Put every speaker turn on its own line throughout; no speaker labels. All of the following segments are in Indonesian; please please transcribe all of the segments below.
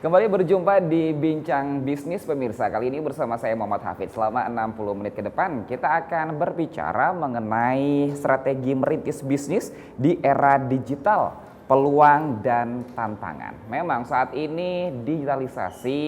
Kembali berjumpa di Bincang Bisnis pemirsa. Kali ini bersama saya Muhammad Hafid. Selama 60 menit ke depan kita akan berbicara mengenai strategi merintis bisnis di era digital, peluang dan tantangan. Memang saat ini digitalisasi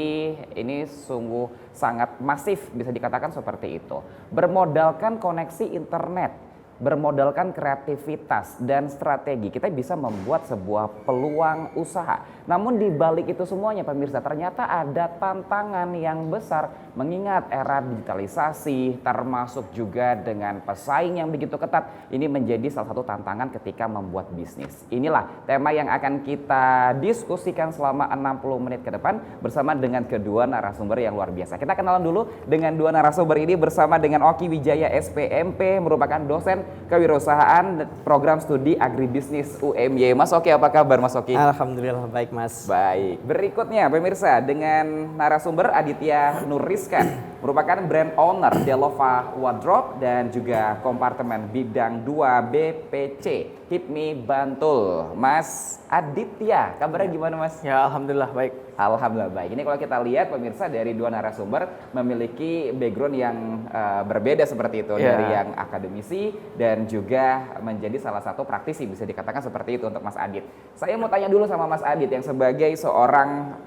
ini sungguh sangat masif, bisa dikatakan seperti itu. Bermodalkan koneksi internet, bermodalkan kreativitas dan strategi, kita bisa membuat sebuah peluang usaha. Namun di balik itu semuanya pemirsa, ternyata ada tantangan yang besar mengingat era digitalisasi termasuk juga dengan pesaing yang begitu ketat. Ini menjadi salah satu tantangan ketika membuat bisnis. Inilah tema yang akan kita diskusikan selama 60 menit ke depan bersama dengan kedua narasumber yang luar biasa. Kita kenalan dulu dengan dua narasumber ini bersama dengan Oki Wijaya SPMP, merupakan dosen kewirausahaan program studi agribisnis UMY. Mas Oki, apa kabar Mas Oki?
Alhamdulillah baik Mas.
Baik, berikutnya pemirsa dengan narasumber Aditya Nurrizkan, merupakan brand owner Delova Wardrobe dan juga kompartemen bidang 2 BPC HIPMI Bantul. Mas Aditya, kabarnya gimana Mas?
Ya alhamdulillah baik.
Alhamdulillah baik. Ini kalau kita lihat pemirsa dari dua narasumber memiliki background yang berbeda seperti itu, dari yang akademisi dan juga menjadi salah satu praktisi, bisa dikatakan seperti itu untuk Mas Adit. Saya mau tanya dulu sama Mas Adit yang sebagai seorang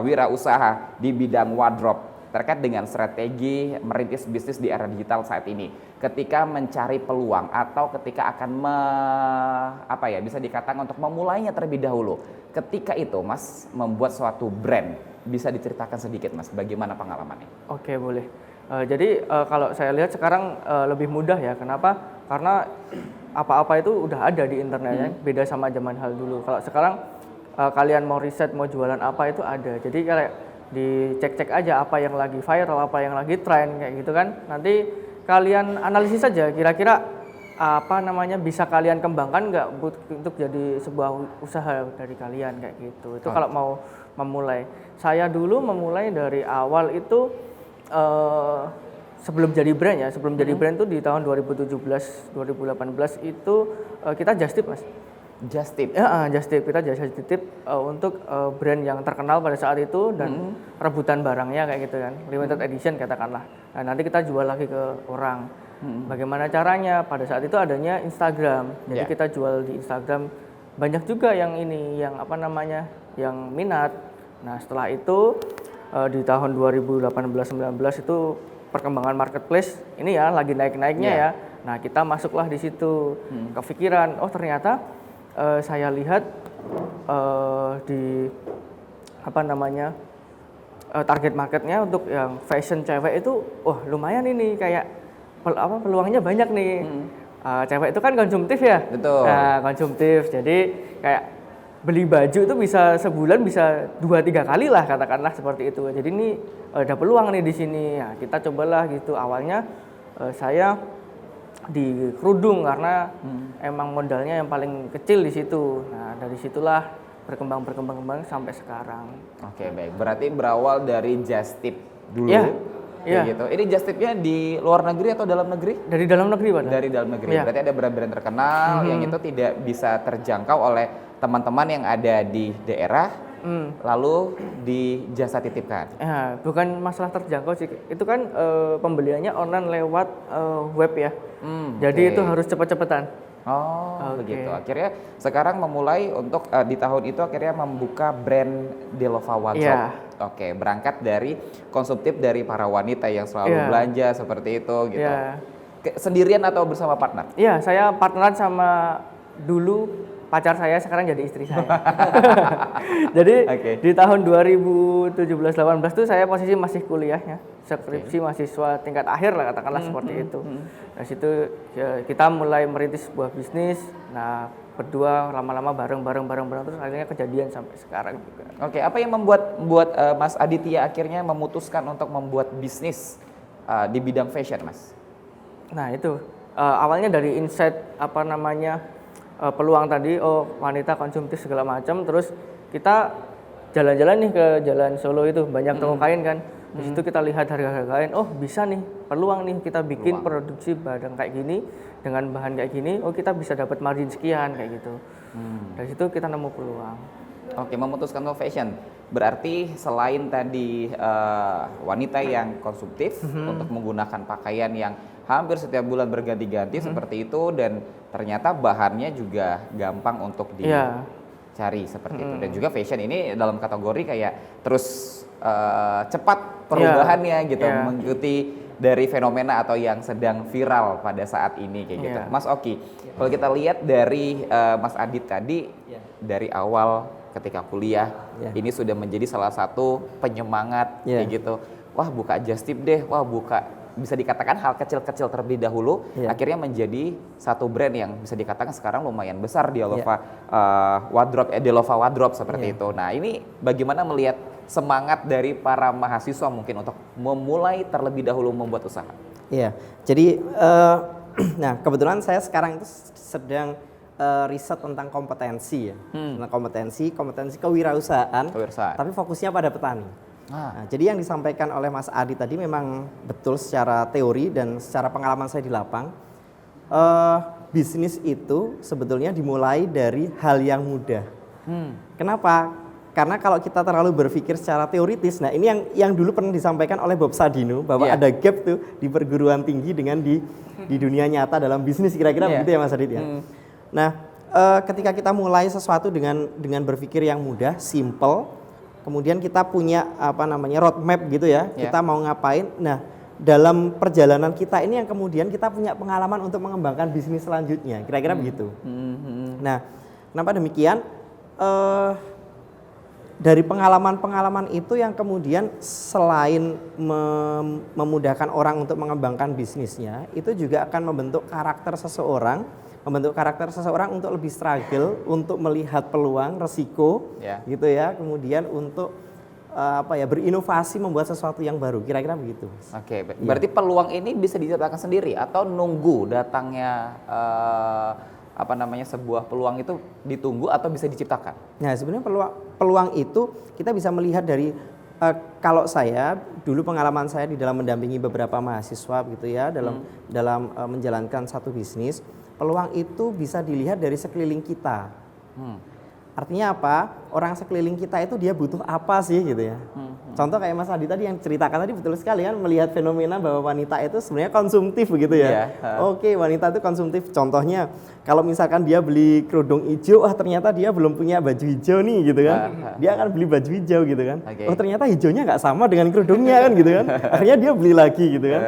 wirausaha di bidang wardrobe terkait dengan strategi merintis bisnis di era digital saat ini. Ketika mencari peluang atau ketika akan bisa dikatakan untuk memulainya terlebih dahulu. Ketika itu Mas membuat suatu brand, bisa diceritakan sedikit Mas bagaimana pengalamannya?
Oke boleh. Jadi kalau saya lihat sekarang lebih mudah ya. Kenapa? Karena apa-apa itu udah ada di internet ya. Beda sama zaman hal dulu. Kalau sekarang kalian mau riset, mau jualan apa itu ada. Jadi kayak dicek-cek aja apa yang lagi viral, apa yang lagi tren kayak gitu kan. Nanti kalian analisis saja kira-kira bisa kalian kembangkan nggak untuk jadi sebuah usaha dari kalian kayak gitu. Itu kalau mau memulai. Saya dulu memulai dari awal itu sebelum jadi brand ya. Sebelum jadi brand tuh di tahun 2017, 2018 itu kita just tip Mas.
Just tip?
Ya, just tip. Kita just tip untuk brand yang terkenal pada saat itu dan rebutan barangnya kayak gitu kan. Limited edition katakanlah. Nah, nanti kita jual lagi ke orang. Bagaimana caranya? Pada saat itu adanya Instagram. Jadi kita jual di Instagram. Banyak juga yang yang minat. Nah, setelah itu di tahun 2018-19 itu perkembangan marketplace ini ya lagi naik-naiknya ya. Nah, kita masuklah di situ. Kepikiran, oh ternyata saya lihat di target marketnya untuk yang fashion cewek itu lumayan ini kayak peluangnya banyak nih. Cewek itu kan konsumtif ya.
Betul.
Nah, konsumtif. Jadi kayak beli baju itu bisa sebulan bisa 2-3 kali lah katakanlah seperti itu. Jadi ini ada peluang nih di sini. Nah, kita cobalah gitu. Awalnya saya di kerudung karena emang modalnya yang paling kecil di situ. Nah, dari situlah berkembang sampai sekarang.
Oke, baik. Berarti berawal dari just tip dulu. Gitu. Ini just tipnya di luar negeri atau dalam negeri?
Dari dalam negeri, Pak.
Dari dalam negeri. Berarti ada brand-brand terkenal yang itu tidak bisa terjangkau oleh teman-teman yang ada di daerah. Lalu di jasa titipkan.
Ya, bukan masalah terjangkau sih. Itu kan pembeliannya online lewat web ya. Jadi itu harus cepat-cepatan.
Begitu. Akhirnya sekarang memulai untuk di tahun itu akhirnya membuka brand Delova Wardrobe. Oke, berangkat dari konsumtif dari para wanita yang selalu belanja seperti itu gitu. Sendirian atau bersama partner? Iya,
saya partneran sama dulu pacar saya, sekarang jadi istri saya. Jadi di tahun 2017-18 tuh saya posisi masih kuliah ya, skripsi mahasiswa tingkat akhir lah katakanlah seperti itu. Dari situ kita mulai merintis sebuah bisnis. Nah, berdua lama-lama bareng terus akhirnya kejadian sampai sekarang juga.
Oke, apa yang membuat Mas Aditya akhirnya memutuskan untuk membuat bisnis di bidang fashion, Mas?
Nah, itu awalnya dari insight peluang tadi, wanita konsumtif segala macam, terus kita jalan-jalan nih ke Jalan Solo itu banyak toko kain kan. Di situ kita lihat harga-harga kain, bisa nih peluang nih kita bikin produksi barang kayak gini dengan bahan kayak gini, kita bisa dapat margin sekian kayak gitu. Dari situ kita nemu peluang.
Oke, memutuskan untuk fashion. Berarti selain tadi wanita yang konsumtif untuk menggunakan pakaian yang hampir setiap bulan berganti-ganti seperti itu, dan ternyata bahannya juga gampang untuk
Iya.
dicari seperti itu. Dan juga fashion ini dalam kategori kayak terus cepat perubahannya gitu,
Iya.
mengikuti dari fenomena atau yang sedang viral pada saat ini kayak gitu.
Iya.
Mas Oki, kalau kita lihat dari Mas Adit tadi, dari awal ketika kuliah, ini sudah menjadi salah satu penyemangat kayak gitu. Wah, buka Just Tip deh, wah buka, bisa dikatakan hal kecil-kecil terlebih dahulu, akhirnya menjadi satu brand yang bisa dikatakan sekarang lumayan besar di Alova Wardrobe, Delova Wardrobe seperti itu. Nah, ini bagaimana melihat semangat dari para mahasiswa mungkin untuk memulai terlebih dahulu membuat usaha?
Iya, jadi nah kebetulan saya sekarang itu sedang riset tentang kompetensi ya, tentang kompetensi kewirausahaan, tapi fokusnya pada petani. Nah, jadi yang disampaikan oleh Mas Adi tadi memang betul secara teori dan secara pengalaman saya di lapang. Bisnis itu sebetulnya dimulai dari hal yang mudah. Kenapa? Karena kalau kita terlalu berpikir secara teoritis, nah ini yang dulu pernah disampaikan oleh Bob Sadino bahwa ada gap tuh di perguruan tinggi dengan di dunia nyata dalam bisnis, kira-kira begitu ya Mas Adit ya. Nah, ketika kita mulai sesuatu dengan berpikir yang mudah, simple, kemudian kita punya roadmap gitu ya, kita mau ngapain. Nah, dalam perjalanan kita ini yang kemudian kita punya pengalaman untuk mengembangkan bisnis selanjutnya, kira-kira begitu. Nah, kenapa demikian? Dari pengalaman-pengalaman itu yang kemudian selain memudahkan orang untuk mengembangkan bisnisnya, itu juga akan membentuk karakter seseorang untuk lebih struggle, untuk melihat peluang, resiko, gitu ya, kemudian untuk berinovasi, membuat sesuatu yang baru, kira-kira begitu.
Oke, berarti peluang ini bisa diciptakan sendiri atau nunggu datangnya sebuah peluang itu ditunggu atau bisa diciptakan? Nah,
sebenarnya peluang itu kita bisa melihat dari kalau saya dulu pengalaman saya di dalam mendampingi beberapa mahasiswa gitu ya, dalam menjalankan satu bisnis, peluang itu bisa dilihat dari sekeliling kita. Artinya apa? Orang sekeliling kita itu dia butuh apa sih gitu ya. Contoh kayak Mas Adi tadi yang ceritakan tadi betul sekali kan, melihat fenomena bahwa wanita itu sebenarnya konsumtif begitu ya. Oke, wanita itu konsumtif. Contohnya kalau misalkan dia beli kerudung hijau, ternyata dia belum punya baju hijau nih gitu kan. Dia akan beli baju hijau gitu kan. Oh, ternyata hijaunya nggak sama dengan kerudungnya kan gitu kan. Akhirnya dia beli lagi gitu kan.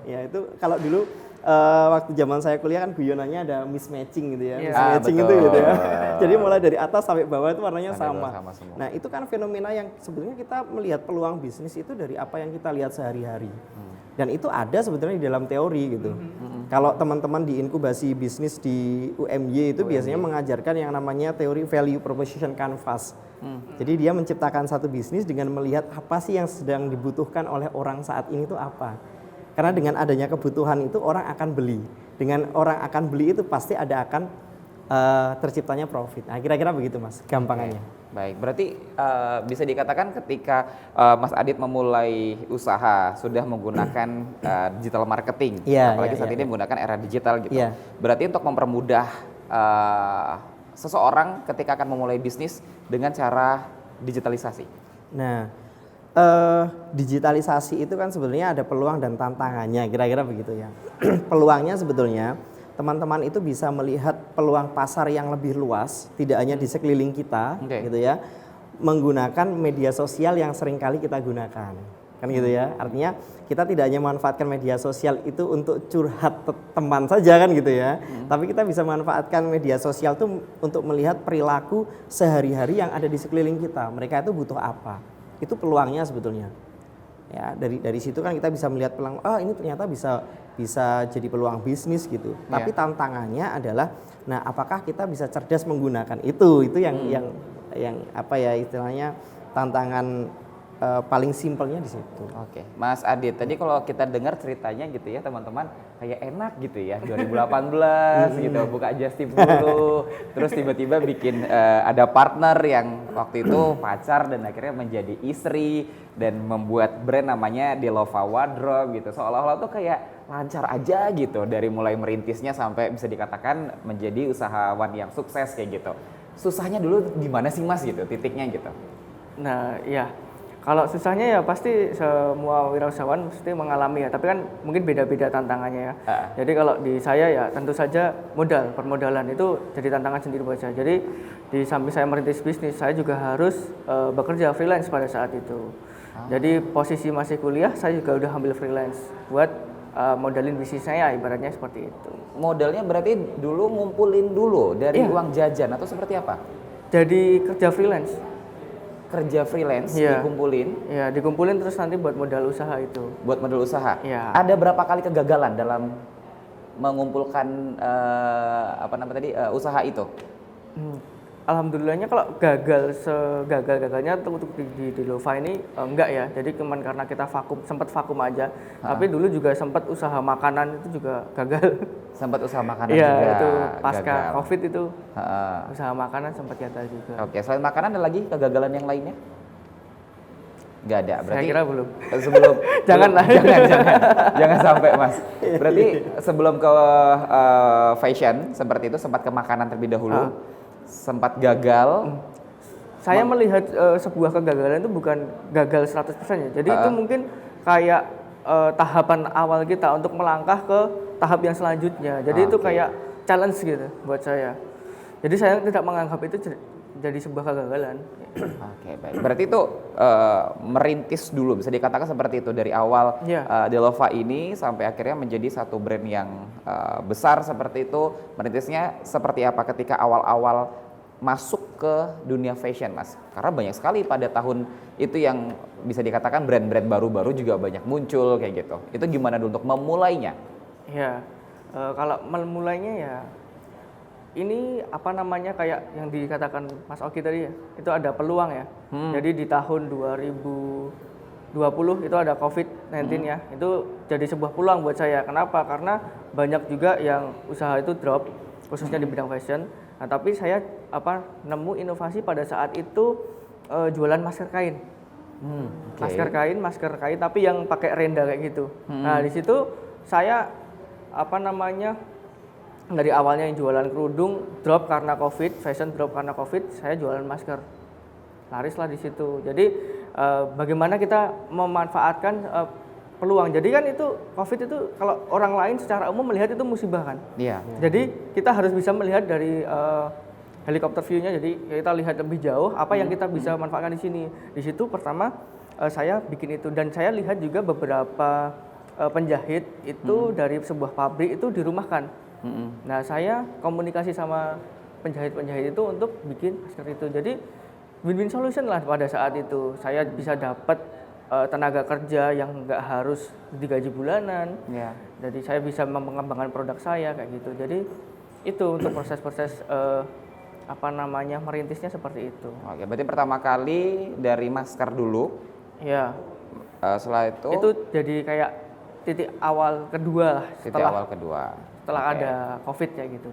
Ya itu kalau dulu waktu zaman saya kuliah kan guyonannya ada mismatching gitu ya. Mismatching itu gitu ya. Jadi mulai dari atas sampai bawah itu warnanya sama. Nah, itu kan fenomena yang sebetulnya kita melihat peluang bisnis itu dari apa yang kita lihat sehari-hari. Dan itu ada sebetulnya di dalam teori gitu. Kalau teman-teman di inkubasi bisnis di UMY itu biasanya mengajarkan yang namanya teori value proposition canvas. Jadi dia menciptakan satu bisnis dengan melihat apa sih yang sedang dibutuhkan oleh orang saat ini itu apa. Karena dengan adanya kebutuhan itu orang akan beli. Dengan orang akan beli itu pasti akan terciptanya profit. Nah, kira-kira begitu Mas, gampangannya.
Baik, berarti bisa dikatakan ketika Mas Adit memulai usaha sudah menggunakan digital marketing, apalagi saat ini menggunakan era digital gitu. Berarti untuk mempermudah seseorang ketika akan memulai bisnis dengan cara digitalisasi.
Nah, digitalisasi itu kan sebenarnya ada peluang dan tantangannya, kira-kira begitu ya. Peluangnya sebetulnya teman-teman itu bisa melihat peluang pasar yang lebih luas, tidak hanya di sekeliling kita, gitu ya, menggunakan media sosial yang seringkali kita gunakan, kan gitu ya. Artinya kita tidak hanya memanfaatkan media sosial itu untuk curhat teman saja kan gitu ya, tapi kita bisa memanfaatkan media sosial itu untuk melihat perilaku sehari-hari yang ada di sekeliling kita. Mereka itu butuh apa? Itu peluangnya sebetulnya. Ya, dari situ kan kita bisa melihat peluang, ini ternyata bisa jadi peluang bisnis gitu. Tapi tantangannya adalah, nah apakah kita bisa cerdas menggunakan itu? Itu yang apa ya istilahnya tantangan paling simpelnya di situ.
Oke, Mas Adit, tadi kalau kita dengar ceritanya gitu ya teman-teman, kayak enak gitu ya, 2018 gitu, buka Just Tip dulu, terus tiba-tiba bikin ada partner yang waktu itu pacar dan akhirnya menjadi istri dan membuat brand namanya Delova Wardrobe gitu. Seolah-olah tuh kayak lancar aja gitu dari mulai merintisnya sampai bisa dikatakan menjadi usahawan yang sukses kayak gitu. susahnya dulu gimana sih Mas gitu, titiknya gitu?
Nah, iya. Kalau susahnya ya pasti semua wirausahawan mesti mengalami ya, tapi kan mungkin beda-beda tantangannya ya. Jadi kalau di saya ya tentu saja permodalan itu jadi tantangan sendiri buat saya. Jadi di samping saya merintis bisnis, saya juga harus bekerja freelance pada saat itu. Jadi posisi masih kuliah, saya juga udah ambil freelance buat modalin bisnis saya, ibaratnya seperti itu.
Modalnya berarti dulu ngumpulin dulu dari uang jajan atau seperti apa?
Jadi kerja freelance.
Kerja freelance dikumpulin?
Iya, dikumpulin terus nanti buat modal usaha itu.
Buat modal usaha?
Iya.
Ada berapa kali kegagalan dalam mengumpulkan usaha itu?
Alhamdulillahnya kalau gagal segagal-gagalnya untuk di Delova ini enggak ya. Jadi cuman karena kita sempat vakum aja. Tapi dulu juga sempat usaha makanan itu juga gagal.
Sempat usaha makanan
juga.
Iya,
itu pasca
gagal.
Covid itu. Usaha makanan sempat gagal juga.
Oke, selain makanan ada lagi kegagalan yang lainnya? Nggak ada, berarti
Saya kira belum.
Sebelum
Janganlah.
jangan sampai Mas. Berarti sebelum ke fashion seperti itu sempat ke makanan terlebih dahulu. Sempat gagal.
Saya melihat sebuah kegagalan itu bukan gagal 100% ya. Jadi itu mungkin kayak tahapan awal kita untuk melangkah ke tahap yang selanjutnya. Jadi itu kayak challenge gitu buat saya. Jadi saya tidak menganggap itu jadi sebuah kegagalan.
Oke, baik. Berarti itu merintis dulu, bisa dikatakan seperti itu dari awal Delova ini sampai akhirnya menjadi satu brand yang besar seperti itu. Merintisnya seperti apa ketika awal-awal masuk ke dunia fashion, Mas? Karena banyak sekali pada tahun itu yang bisa dikatakan brand-brand baru-baru juga banyak muncul kayak gitu. Itu gimana dulu untuk memulainya?
Ya, kalau memulainya ya ini kayak yang dikatakan Mas Oki tadi ya, itu ada peluang ya. Jadi di tahun 2020 itu ada COVID-19 ya, itu jadi sebuah peluang buat saya. Kenapa? Karena banyak juga yang usaha itu drop, khususnya di bidang fashion. Nah, tapi saya nemu inovasi pada saat itu jualan masker kain. Masker kain tapi yang pakai renda kayak gitu. Nah, di situ saya dari awalnya yang jualan kerudung drop karena Covid, fashion drop karena Covid, saya jualan masker. Larislah di situ. Jadi bagaimana kita memanfaatkan peluang. Jadi kan itu Covid itu kalau orang lain secara umum melihat itu musibah kan.
Iya.
Jadi kita harus bisa melihat dari helikopter view-nya. Jadi kita lihat lebih jauh apa yang kita bisa manfaatkan di sini. Di situ pertama saya bikin itu dan saya lihat juga beberapa penjahit itu dari sebuah pabrik itu dirumahkan. Nah, saya komunikasi sama penjahit-penjahit itu untuk bikin masker itu. Jadi win-win solution lah pada saat itu. Saya bisa dapat tenaga kerja yang nggak harus digaji bulanan. Jadi saya bisa mengembangkan produk saya kayak gitu. Jadi itu untuk proses-proses merintisnya seperti itu.
Oke, berarti pertama kali dari masker dulu.
Ya.
Setelah itu
jadi kayak titik awal kedua lah. Setelah ada Covid ya gitu.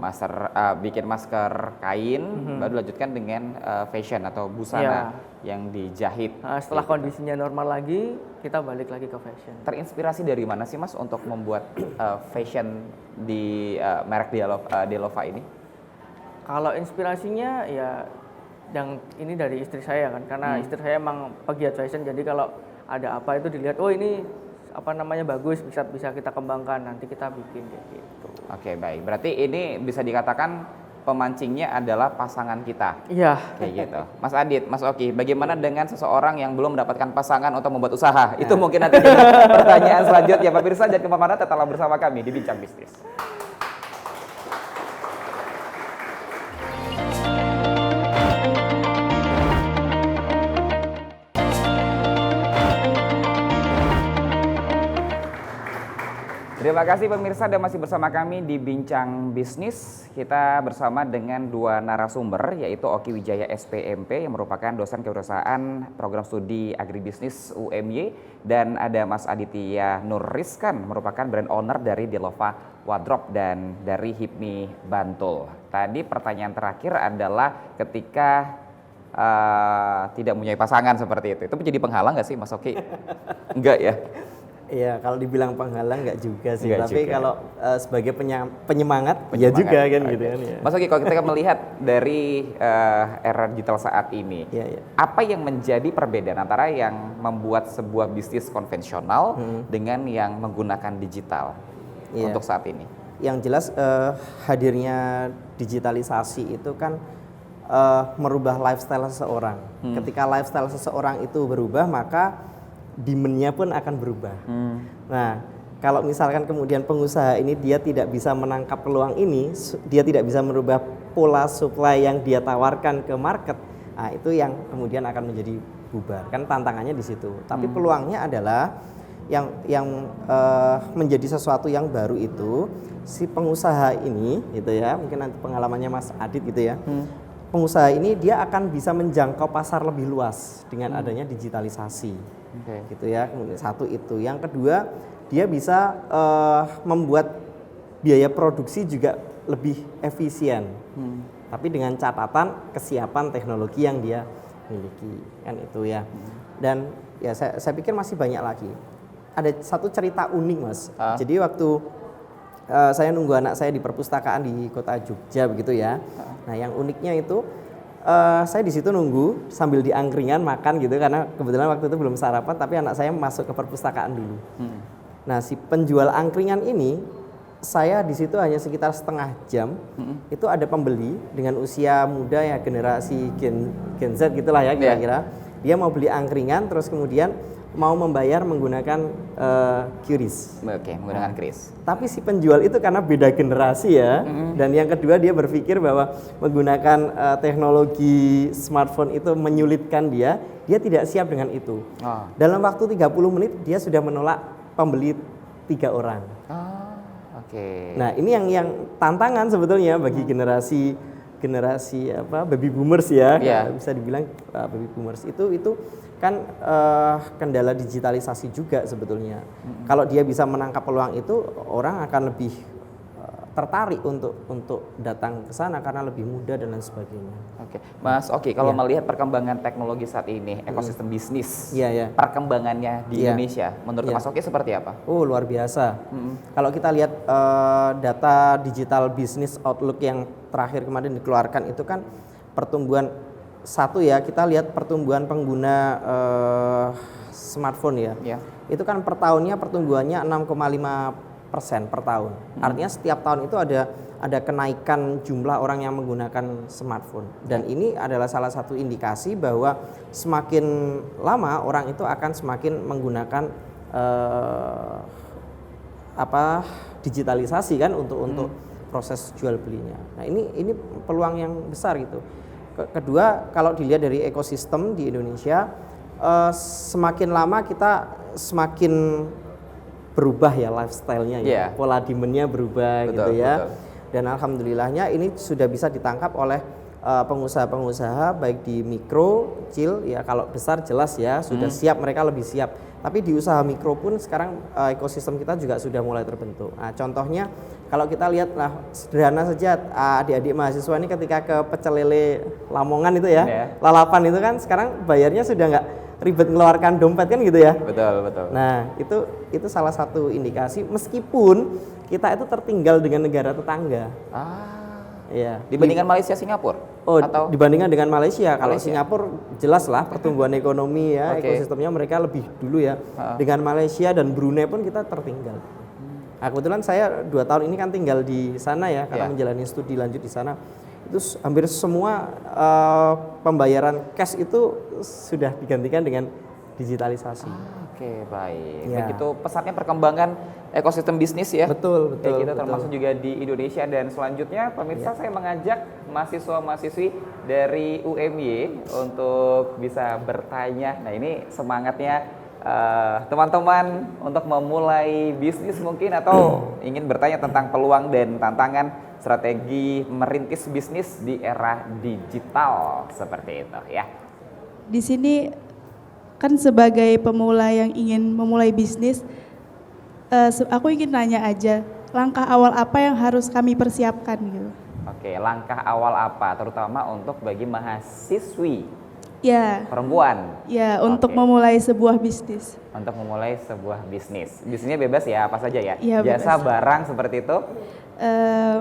Bikin masker kain, baru lanjutkan dengan fashion atau busana yang dijahit.
Setelah kondisinya normal lagi, kita balik lagi ke fashion.
Terinspirasi dari mana sih Mas untuk membuat fashion di merek Delova ini?
Kalau inspirasinya ya yang ini dari istri saya kan, karena istri saya emang pegiat fashion. Jadi kalau ada apa itu dilihat, oh ini bagus, bisa kita kembangkan, nanti kita bikin kayak gitu.
Oke, baik. Berarti ini bisa dikatakan pemancingnya adalah pasangan kita.
Iya.
Kayak gitu. Mas Adit, Mas Oki, bagaimana dengan seseorang yang belum mendapatkan pasangan untuk membuat usaha? Itu mungkin nanti jadi pertanyaan selanjutnya. Pemirsa, jangan kemana-mana, tetaplah bersama kami di Bincang Bisnis. Terima kasih pemirsa dan masih bersama kami di Bincang Bisnis. Kita bersama dengan dua narasumber yaitu Oki Wijaya SPMP yang merupakan dosen kewirausahaan program studi agribisnis UMY dan ada Mas Aditya Nur Rizkan merupakan brand owner dari Delova Wardrobe dan dari HIPMI Bantul. Tadi pertanyaan terakhir adalah ketika tidak mempunyai pasangan seperti itu menjadi penghalang nggak sih Mas Oki? Enggak ya?
Iya, kalau dibilang penghalang nggak juga sih,
Nggak
tapi
juga.
kalau sebagai penyemangat, ya juga kan gitu kan ya.
Mas Oki, kalau kita melihat dari era digital saat ini,
Iya, iya.
apa yang menjadi perbedaan antara yang membuat sebuah bisnis konvensional dengan yang menggunakan digital
Iya.
untuk saat ini?
Yang jelas hadirnya digitalisasi itu kan merubah lifestyle seseorang. Ketika lifestyle seseorang itu berubah, maka demand-nya pun akan berubah. Nah, kalau misalkan kemudian pengusaha ini dia tidak bisa menangkap peluang ini, dia tidak bisa merubah pola supply yang dia tawarkan ke market, nah itu yang kemudian akan menjadi bubar. Kan tantangannya di situ. Tapi peluangnya adalah yang menjadi sesuatu yang baru itu si pengusaha ini, gitu ya. Mungkin nanti pengalamannya Mas Adit gitu ya. Pengusaha ini dia akan bisa menjangkau pasar lebih luas dengan adanya digitalisasi.
Oke.
Gitu ya. Kemudian satu itu, yang kedua dia bisa membuat biaya produksi juga lebih efisien, tapi dengan catatan kesiapan teknologi yang dia miliki, kan itu ya. Dan ya saya pikir masih banyak lagi. Ada satu cerita unik Mas. Jadi waktu saya nunggu anak saya di perpustakaan di kota Jogja begitu ya. Nah yang uniknya itu saya di situ nunggu sambil di angkringan makan gitu, karena kebetulan waktu itu belum sarapan, tapi anak saya masuk ke perpustakaan dulu. Nah si penjual angkringan ini, saya di situ hanya sekitar setengah jam, itu ada pembeli dengan usia muda ya, generasi Gen Z gitulah ya kira-kira. Dia mau beli angkringan, terus kemudian mau membayar menggunakan QRIS.
Oke, menggunakan kris.
Tapi si penjual itu karena beda generasi ya, dan yang kedua dia berpikir bahwa menggunakan teknologi smartphone itu menyulitkan dia tidak siap dengan itu. Dalam waktu 30 menit dia sudah menolak pembeli 3 orang.
Oke.
Nah ini yang tantangan sebetulnya bagi generasi baby boomers ya, bisa dibilang baby boomers itu kan kendala digitalisasi juga sebetulnya. Kalau dia bisa menangkap peluang itu, orang akan lebih tertarik untuk datang ke sana karena lebih mudah dan lain sebagainya.
Oke, Mas Oki, kalau melihat perkembangan teknologi saat ini, ekosistem bisnis, perkembangannya di Indonesia, menurut Mas Oki seperti apa?
Oh luar biasa. Kalau kita lihat data digital business outlook yang terakhir kemarin dikeluarkan itu kan pertumbuhan kita lihat pertumbuhan pengguna smartphone ya. Itu kan per tahunnya pertumbuhannya 6,5% per tahun. Artinya setiap tahun itu ada kenaikan jumlah orang yang menggunakan smartphone. Dan ini adalah salah satu indikasi bahwa semakin lama orang itu akan semakin menggunakan digitalisasi kan untuk proses jual belinya. Nah ini peluang yang besar gitu. Kedua, kalau dilihat dari ekosistem di Indonesia, semakin lama kita semakin berubah ya lifestyle-nya ya, pola demand-nya berubah gitu ya. Dan alhamdulillahnya ini sudah bisa ditangkap oleh pengusaha-pengusaha baik di mikro, kecil ya, kalau besar jelas ya sudah siap, mereka lebih siap. Tapi di usaha mikro pun sekarang ekosistem kita juga sudah mulai terbentuk. Nah, contohnya kalau kita lihat sederhana saja, adik-adik mahasiswa ini ketika ke pecel lele Lamongan itu ya, lalapan itu kan sekarang bayarnya sudah nggak ribet mengeluarkan dompet kan gitu ya.
Betul.
Nah itu salah satu indikasi meskipun kita itu tertinggal dengan negara tetangga. Ya.
Dibandingkan Malaysia, Singapura?
Atau dibandingkan dengan Malaysia. Kalau Singapura jelas lah pertumbuhan ekonomi ya, ekosistemnya mereka lebih dulu ya. Dengan Malaysia dan Brunei pun kita tertinggal. Nah, kebetulan saya 2 tahun ini kan tinggal di sana ya, karena menjalani studi lanjut di sana. Itu hampir semua pembayaran cash itu sudah digantikan dengan digitalisasi.
Oke, baik. Begitu pesatnya perkembangan ekosistem bisnis ya.
Betul.
Kita termasuk juga di Indonesia. Dan selanjutnya pemirsa, saya mengajak mahasiswa-mahasiswi dari UMY untuk bisa bertanya. Nah ini semangatnya teman-teman untuk memulai bisnis mungkin, atau ingin bertanya tentang peluang dan tantangan strategi merintis bisnis di era digital seperti itu ya.
Di sini kan sebagai pemula yang ingin memulai bisnis, aku ingin nanya aja, langkah awal apa yang harus kami persiapkan gitu?
Oke, langkah awal apa, terutama untuk bagi mahasiswi
Ya,
Perempuan.
ya untuk
Oke.
memulai sebuah bisnis.
Untuk memulai sebuah bisnis. Bisnisnya bebas ya, apa saja ya?
Iya,
Jasa,
bebas.
barang seperti itu?
Eh,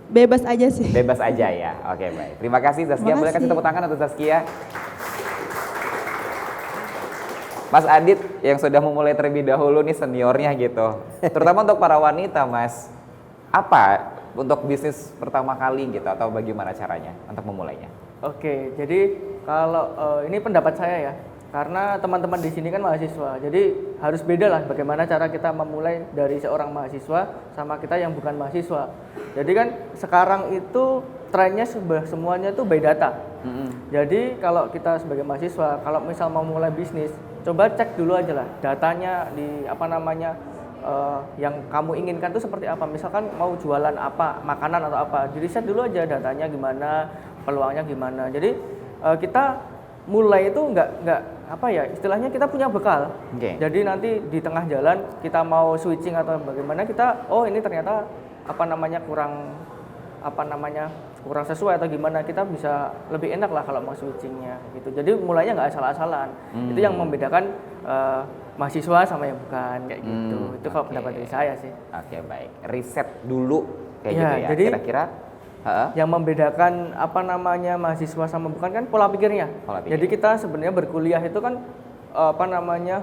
bebas aja sih.
Bebas aja ya. Oke, baik. Terima kasih Zaskia.
Terima
Boleh kasih
kasih.
tepuk tangan untuk Zaskia. Mas Adit yang sudah memulai terlebih dahulu nih seniornya gitu. Terutama untuk para wanita, Mas. Apa untuk bisnis pertama kali gitu atau bagaimana caranya untuk memulainya?
Oke, jadi kalau ini pendapat saya ya, karena teman-teman di sini kan mahasiswa, jadi harus beda lah bagaimana cara kita memulai dari seorang mahasiswa sama kita yang bukan mahasiswa. Jadi kan sekarang itu trennya semuanya tuh by data. Jadi kalau kita sebagai mahasiswa, kalau misal mau mulai bisnis, coba cek dulu aja lah datanya di apa namanya yang kamu inginkan tuh seperti apa. Misalkan mau jualan apa, makanan atau apa, di riset dulu aja datanya gimana, peluangnya gimana. Jadi kita mulai itu nggak apa ya, istilahnya kita punya bekal.
Oke.
Jadi nanti di tengah jalan kita mau switching atau bagaimana, kita oh ini ternyata apa namanya kurang sesuai atau gimana, kita bisa lebih enak lah kalau mau switchingnya gitu. Jadi mulainya nggak asal-asalan. Itu yang membedakan mahasiswa sama yang bukan kayak gitu. Itu kalau
Oke.
pendapat dari saya sih.
Oke, baik. Riset dulu kayak
Ya,
gitu ya.
jadi
Kira-kira
yang membedakan apa namanya mahasiswa sama bukan kan pola pikirnya.
Pola pikir.
Jadi kita sebenarnya berkuliah itu kan apa namanya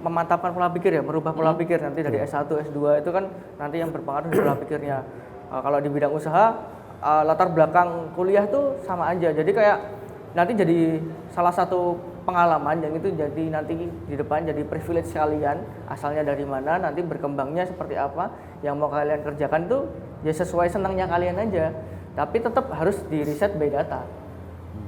memantapkan pola pikir ya, merubah pola pikir nanti dari S1, S2 itu kan nanti yang berpengaruh di pola pikirnya. Kalau di bidang usaha latar belakang kuliah tuh sama aja. Jadi kayak nanti jadi salah satu pengalaman yang itu jadi nanti di depan jadi privilege kalian, asalnya dari mana, nanti berkembangnya seperti apa, yang mau kalian kerjakan tuh ya sesuai senangnya kalian aja. Tapi tetap harus di riset by data.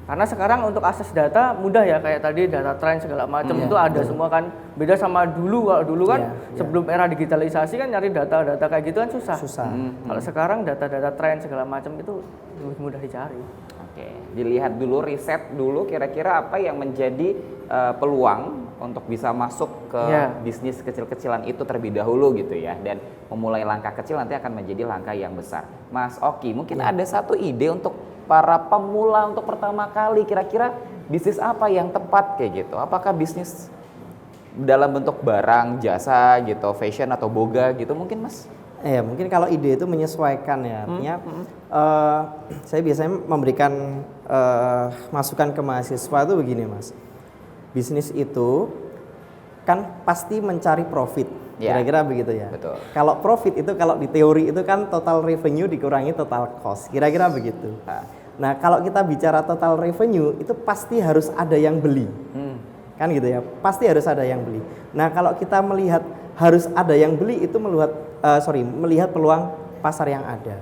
Karena sekarang untuk akses data mudah ya, kayak tadi data tren segala macam itu ada semua kan. Beda sama dulu, kalau dulu kan sebelum era digitalisasi kan nyari data kayak gitu kan susah. Kalau sekarang data-data tren segala macam itu lebih mudah dicari.
Oke, dilihat dulu, riset dulu kira-kira apa yang menjadi peluang untuk bisa masuk ke bisnis kecil-kecilan itu terlebih dahulu gitu ya, dan memulai langkah kecil nanti akan menjadi langkah yang besar. Mas Oki, mungkin ada satu ide untuk para pemula untuk pertama kali, kira-kira bisnis apa yang tepat kayak gitu? Apakah bisnis dalam bentuk barang, jasa gitu, fashion atau boga gitu mungkin, Mas?
Ya mungkin kalau ide itu menyesuaikan ya, artinya saya biasanya memberikan masukan ke mahasiswa itu begini Mas, bisnis itu kan pasti mencari profit, kira-kira begitu ya.
Betul.
Kalau profit itu kalau di teori itu kan total revenue dikurangi total cost, kira-kira begitu. Nah kalau kita bicara total revenue itu pasti harus ada yang beli, kan gitu ya, pasti harus ada yang beli. Nah kalau kita melihat harus ada yang beli itu melihat peluang pasar yang ada.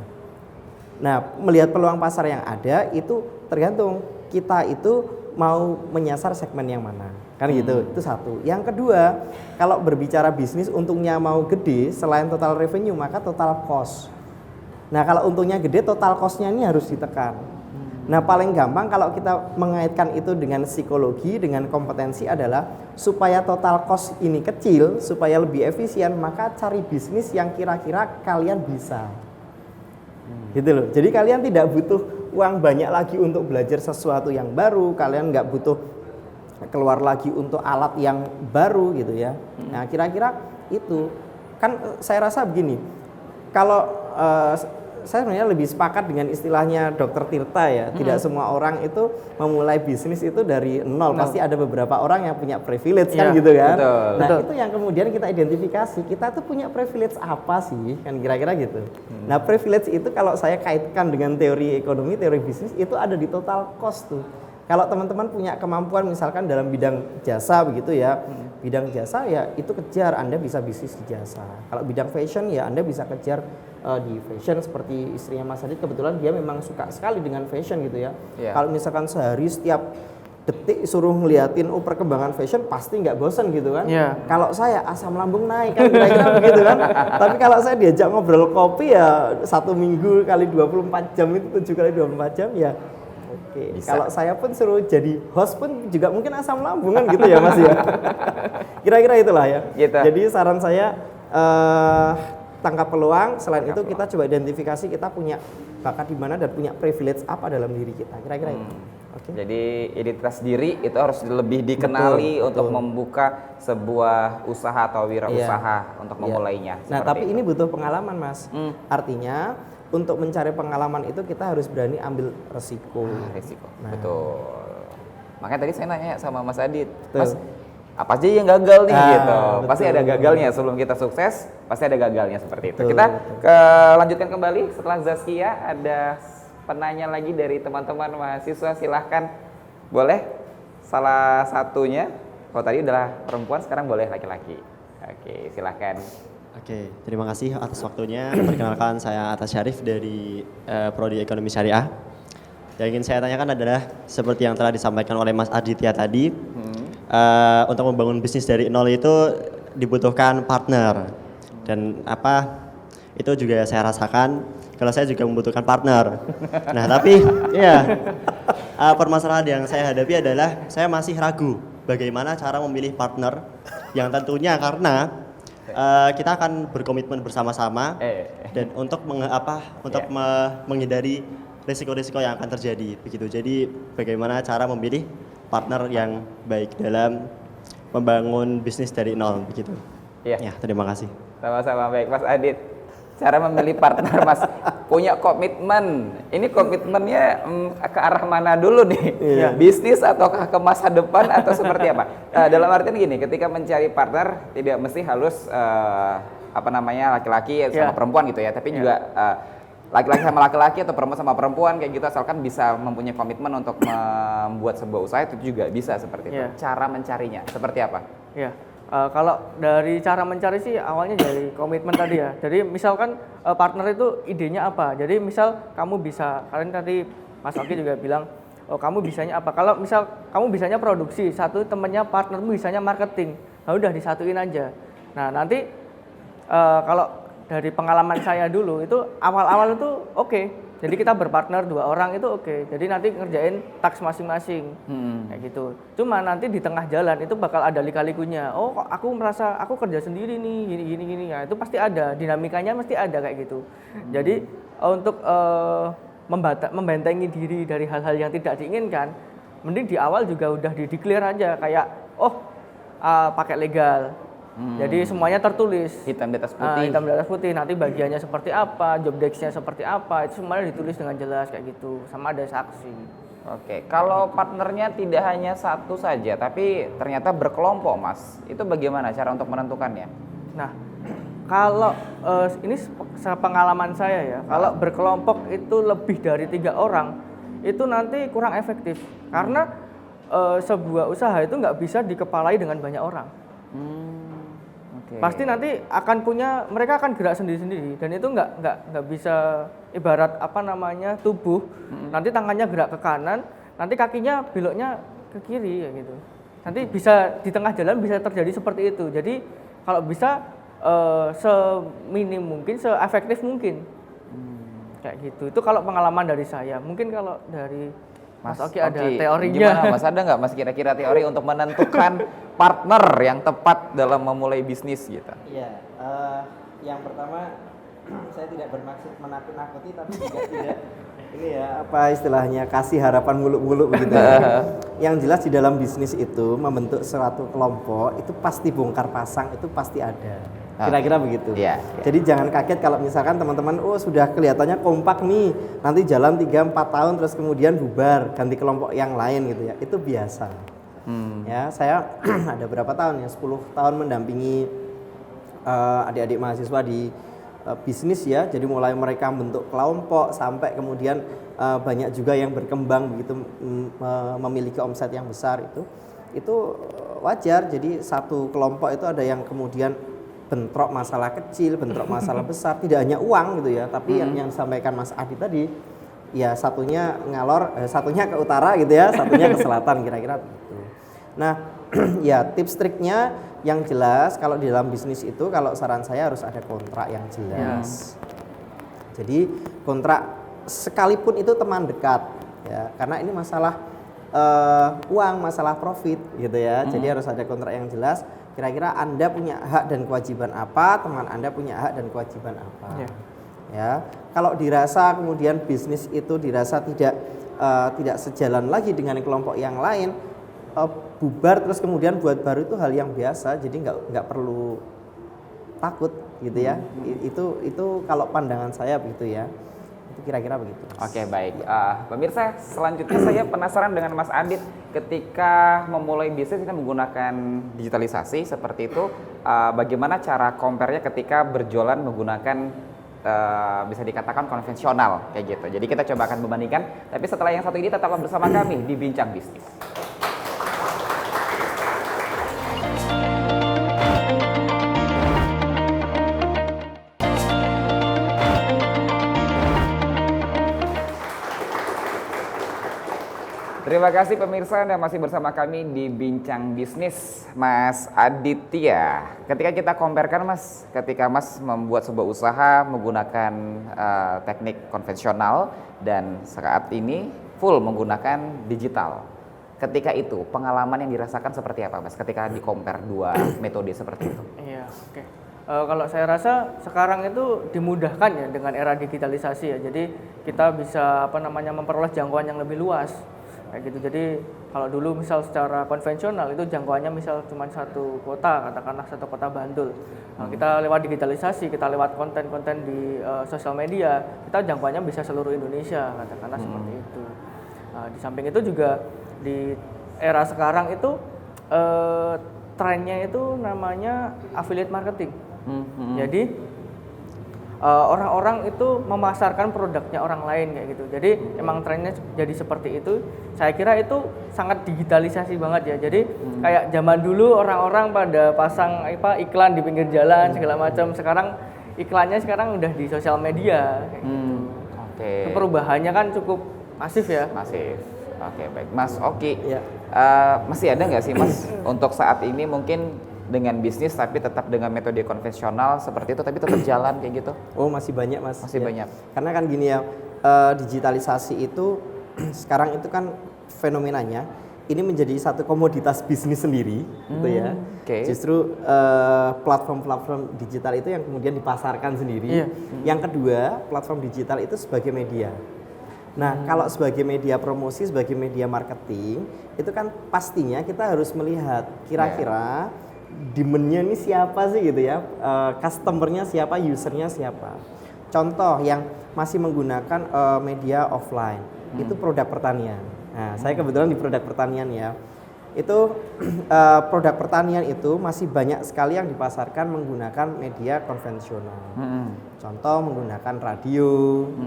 Nah, melihat peluang pasar yang ada itu tergantung kita itu mau menyasar segmen yang mana. Kan gitu. Itu satu. Yang kedua, kalau berbicara bisnis untungnya mau gede, selain total revenue maka total cost. Nah, kalau untungnya gede, total cost-nya ini harus ditekan. Nah, paling gampang kalau kita mengaitkan itu dengan psikologi, dengan kompetensi adalah supaya total cost ini kecil, supaya lebih efisien, maka cari bisnis yang kira-kira kalian bisa. Gitu loh. Jadi kalian tidak butuh uang banyak lagi untuk belajar sesuatu yang baru, kalian nggak butuh keluar lagi untuk alat yang baru gitu ya. Nah, kira-kira itu. Kan saya rasa begini, kalau saya sebenarnya lebih sepakat dengan istilahnya Dr. Tirta ya. Tidak semua orang itu memulai bisnis itu dari nol. Pasti ada beberapa orang yang punya privilege kan gitu kan.
Betul.
Nah itu yang kemudian kita identifikasi. Kita tuh punya privilege apa sih? Kan kira-kira gitu. Nah privilege itu kalau saya kaitkan dengan teori ekonomi, teori bisnis itu ada di total cost tuh. Kalau teman-teman punya kemampuan misalkan dalam bidang jasa begitu ya, bidang jasa ya itu kejar, Anda bisa bisnis di jasa. Kalau bidang fashion ya Anda bisa kejar di fashion, seperti istrinya Mas Adit kebetulan dia memang suka sekali dengan fashion gitu ya. Kalau misalkan sehari setiap detik suruh ngeliatin perkembangan fashion pasti nggak bosan gitu kan. Kalau saya asam lambung naik kan kira-kira begitu kan. Tapi kalau saya diajak ngobrol kopi ya 1 minggu kali 24 jam itu 7 kali 24 jam ya. Oke. Kalau saya pun suruh jadi host pun juga mungkin asam lambung kan gitu ya Mas ya. Kira-kira itulah ya.
Gitu.
Jadi saran saya tangkap peluang. Selain itu kita coba identifikasi kita punya bakat di mana dan punya privilege apa dalam diri kita. Kira-kira itu. Oke.
Jadi identitas diri itu harus lebih dikenali
Betul,
untuk
betul.
membuka sebuah usaha atau wirausaha untuk memulainya.
Nah,
seperti
tapi
itu.
ini butuh pengalaman, Mas. Artinya untuk mencari pengalaman itu kita harus berani ambil resiko.
Risiko.
Nah.
Betul. Makanya tadi saya nanya sama Mas Adit,
Betul.
Mas, apa aja yang gagal nih gitu. Pasti
betul.
ada gagalnya sebelum kita sukses, pasti ada gagalnya seperti itu.
Betul,
Kita
betul.
lanjutkan kembali setelah Zaskia, ada penanya lagi dari teman-teman mahasiswa, silahkan. Boleh salah satunya, kalau tadi udah perempuan sekarang boleh laki-laki. Oke, silahkan.
Oke, terima kasih atas waktunya. Perkenalkan, saya Atas Syarif dari Prodi Ekonomi Syariah. Yang ingin saya tanyakan adalah seperti yang telah disampaikan oleh Mas Aditya tadi, untuk membangun bisnis dari nol itu dibutuhkan partner. Dan itu juga saya rasakan kalau saya juga membutuhkan partner. Nah, tapi permasalahan yang saya hadapi adalah saya masih ragu bagaimana cara memilih partner yang tentunya karena kita akan berkomitmen bersama-sama dan untuk menghindari risiko-risiko yang akan terjadi begitu. Jadi bagaimana cara memilih partner yang baik dalam membangun bisnis dari nol begitu.
Iya.
Ya, terima kasih.
Sama-sama, baik Mas Adit. Cara memilih partner, Mas, punya komitmen. Ini komitmennya ke arah mana dulu nih? Bisnis ataukah ke masa depan atau seperti apa? Dalam artian gini, ketika mencari partner tidak mesti harus laki-laki sama perempuan gitu ya, tapi juga laki-laki sama laki-laki atau perempuan sama perempuan kayak gitu, asalkan bisa mempunyai komitmen untuk membuat sebuah usaha itu juga bisa seperti itu. Cara mencarinya seperti apa?
Ya. Kalau dari cara mencari sih awalnya dari komitmen tadi ya. Jadi misalkan partner itu idenya apa. Jadi misal kamu bisa, kalian tadi Mas Oki juga bilang, oh kamu bisanya apa. Kalau misal kamu bisanya produksi, satu temennya partnermu bisanya marketing, nah udah disatuin aja. Nah nanti kalau dari pengalaman saya dulu itu awal-awal itu oke. Jadi kita berpartner 2 orang itu oke. Jadi nanti ngerjain task masing-masing kayak gitu. Cuma nanti di tengah jalan itu bakal ada lika-likunya. Oh kok aku merasa aku kerja sendiri nih gini. Nah, itu pasti ada dinamikanya, mesti ada kayak gitu. Jadi untuk membentengi diri dari hal-hal yang tidak diinginkan, mending di awal juga udah di-declare aja kayak pakai legal. Jadi semuanya tertulis.
Hitam di atas putih.
Hitam di atas putih. Nanti bagiannya seperti apa, job desk-nya seperti apa, itu semuanya ditulis dengan jelas kayak gitu. Sama ada saksi.
Oke, kalau partnernya tidak hanya satu saja, tapi ternyata berkelompok, Mas, itu bagaimana cara untuk menentukannya?
Nah, kalau ini sepengalaman saya ya, kalau berkelompok itu lebih dari 3 orang, itu nanti kurang efektif. Karena sebuah usaha itu nggak bisa dikepalai dengan banyak orang. Pasti nanti mereka akan gerak sendiri-sendiri dan itu nggak bisa ibarat tubuh. Nanti tangannya gerak ke kanan, nanti kakinya beloknya ke kiri ya gitu. Nanti bisa di tengah jalan bisa terjadi seperti itu. Jadi kalau bisa seminim mungkin, seefektif mungkin. Kayak gitu. Itu kalau pengalaman dari saya. Mungkin kalau dari Mas Oki ada teorinya.
Gimana Mas, ada nggak Mas kira-kira teori untuk menentukan partner yang tepat dalam memulai bisnis gitu?
Iya, yang pertama saya tidak bermaksud menakut-nakuti, tapi juga tidak ini ya apa istilahnya kasih harapan muluk-muluk begitu. Yang jelas di dalam bisnis itu membentuk suatu kelompok itu pasti bongkar pasang, itu pasti ada. Kira-kira begitu.
Iya.
Jadi jangan kaget kalau misalkan teman-teman sudah kelihatannya kompak nih, nanti jalan 3-4 tahun terus kemudian bubar, ganti kelompok yang lain gitu ya. Itu biasa. Ya, saya ada berapa tahun ya? 10 tahun mendampingi adik-adik mahasiswa di bisnis ya. Jadi mulai mereka bentuk kelompok sampai kemudian banyak juga yang berkembang begitu, memiliki omset yang besar itu wajar. Jadi satu kelompok itu ada yang kemudian bentrok masalah kecil, bentrok masalah besar, tidak hanya uang gitu ya, tapi yang disampaikan Mas Adi tadi, ya satunya ngalor, satunya ke utara gitu ya, satunya ke selatan kira-kira gitu. Nah, ya tips triknya yang jelas kalau di dalam bisnis itu kalau saran saya harus ada kontrak yang jelas. Jadi kontrak sekalipun itu teman dekat ya, karena ini masalah uang, masalah profit gitu ya. Jadi harus ada kontrak yang jelas. Kira-kira Anda punya hak dan kewajiban apa, teman Anda punya hak dan kewajiban apa. Ya, kalau dirasa kemudian bisnis itu dirasa tidak tidak sejalan lagi dengan kelompok yang lain, bubar terus kemudian buat baru itu hal yang biasa, jadi nggak perlu takut gitu ya. Itu kalau pandangan saya begitu ya. Itu kira-kira begitu.
Oke, baik. Pemirsa, selanjutnya saya penasaran dengan Mas Adit. Ketika memulai bisnis ini menggunakan digitalisasi seperti itu, bagaimana cara compare-nya ketika berjualan menggunakan bisa dikatakan konvensional kayak gitu. Jadi kita coba akan membandingkan. Tapi setelah yang satu ini tetaplah bersama kami di Bincang Bisnis. Terima kasih pemirsa Anda masih bersama kami di Bincang Bisnis. Mas Aditya, ketika kita comparekan Mas, ketika Mas membuat sebuah usaha menggunakan teknik konvensional dan saat ini full menggunakan digital. Ketika itu pengalaman yang dirasakan seperti apa Mas ketika di-compare dua metode seperti itu?
Iya, oke. Kalau saya rasa sekarang itu dimudahkan ya dengan era digitalisasi ya. Jadi kita bisa memperoleh jangkauan yang lebih luas. Kayak gitu. Jadi kalau dulu misal secara konvensional itu jangkauannya misal cuma satu kota, katakanlah satu kota Bantul. Nah, kita lewat digitalisasi, kita lewat konten-konten di sosial media, kita jangkauannya bisa seluruh Indonesia, katakanlah seperti itu. Nah, di samping itu juga di era sekarang itu trennya itu namanya affiliate marketing. Jadi orang-orang itu memasarkan produknya orang lain kayak gitu. Jadi emang trennya jadi seperti itu. Saya kira itu sangat digitalisasi banget ya. Jadi kayak zaman dulu orang-orang pada pasang iklan di pinggir jalan segala macam. Sekarang iklannya udah di sosial media kayak gitu.
Oke.
Itu perubahannya kan cukup masif ya.
Masif. Oke, baik. Mas Oki,
Ya.
masih ada nggak sih Mas untuk saat ini mungkin dengan bisnis tapi tetap dengan metode konvensional seperti itu tapi tetap jalan kayak gitu?
Oh, masih banyak Mas.
Masih
Ya.
banyak.
Karena kan gini ya, digitalisasi itu sekarang itu kan fenomenanya ini menjadi satu komoditas bisnis sendiri gitu ya.
Oke.
Justru platform-platform digital itu yang kemudian dipasarkan sendiri.
Iya.
Yang kedua, platform digital itu sebagai media. Nah, kalau sebagai media promosi, sebagai media marketing, itu kan pastinya kita harus melihat kira-kira demand-nya ini siapa sih gitu ya, customer-nya siapa, user-nya siapa. Contoh yang masih menggunakan media offline, itu produk pertanian. Nah, saya kebetulan di produk pertanian ya. Itu produk pertanian itu masih banyak sekali yang dipasarkan menggunakan media konvensional. Contoh menggunakan radio,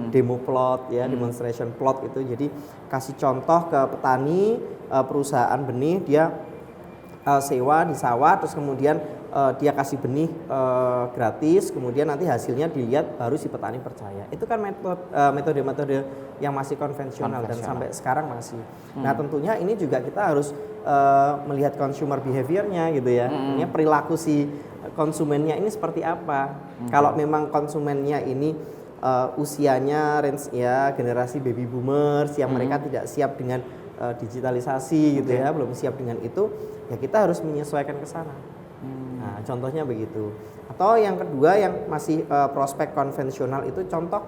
demo plot ya, demonstration plot itu. Jadi kasih contoh ke petani, perusahaan benih, dia sewa di sawah, terus kemudian dia kasih benih gratis, kemudian nanti hasilnya dilihat baru si petani percaya. Itu kan metode-metode yang masih konvensional dan sampai sekarang masih. Nah, tentunya ini juga kita harus melihat consumer behavior-nya gitu ya. Ini perilaku si konsumennya ini seperti apa. Kalau memang konsumennya ini usianya range ya generasi baby boomers yang mereka tidak siap dengan digitalisasi gitu ya, belum siap dengan itu, ya kita harus menyesuaikan ke sana. Nah, contohnya begitu. Atau yang kedua yang masih prospek konvensional itu contoh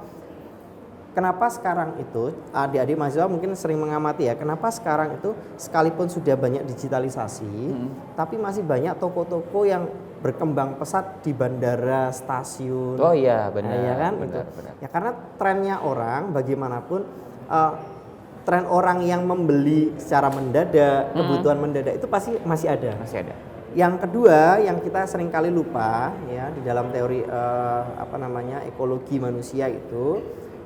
kenapa sekarang itu adik-adik mahasiswa mungkin sering mengamati ya, kenapa sekarang itu sekalipun sudah banyak digitalisasi, tapi masih banyak toko-toko yang berkembang pesat di bandara, stasiun.
Oh iya, benar.
Ya kan?
Benar.
Ya karena trennya orang bagaimanapun tren orang yang membeli secara mendadak, kebutuhan mendadak itu pasti masih ada.
Masih ada.
Yang kedua, yang kita sering kali lupa ya di dalam teori ekologi manusia itu,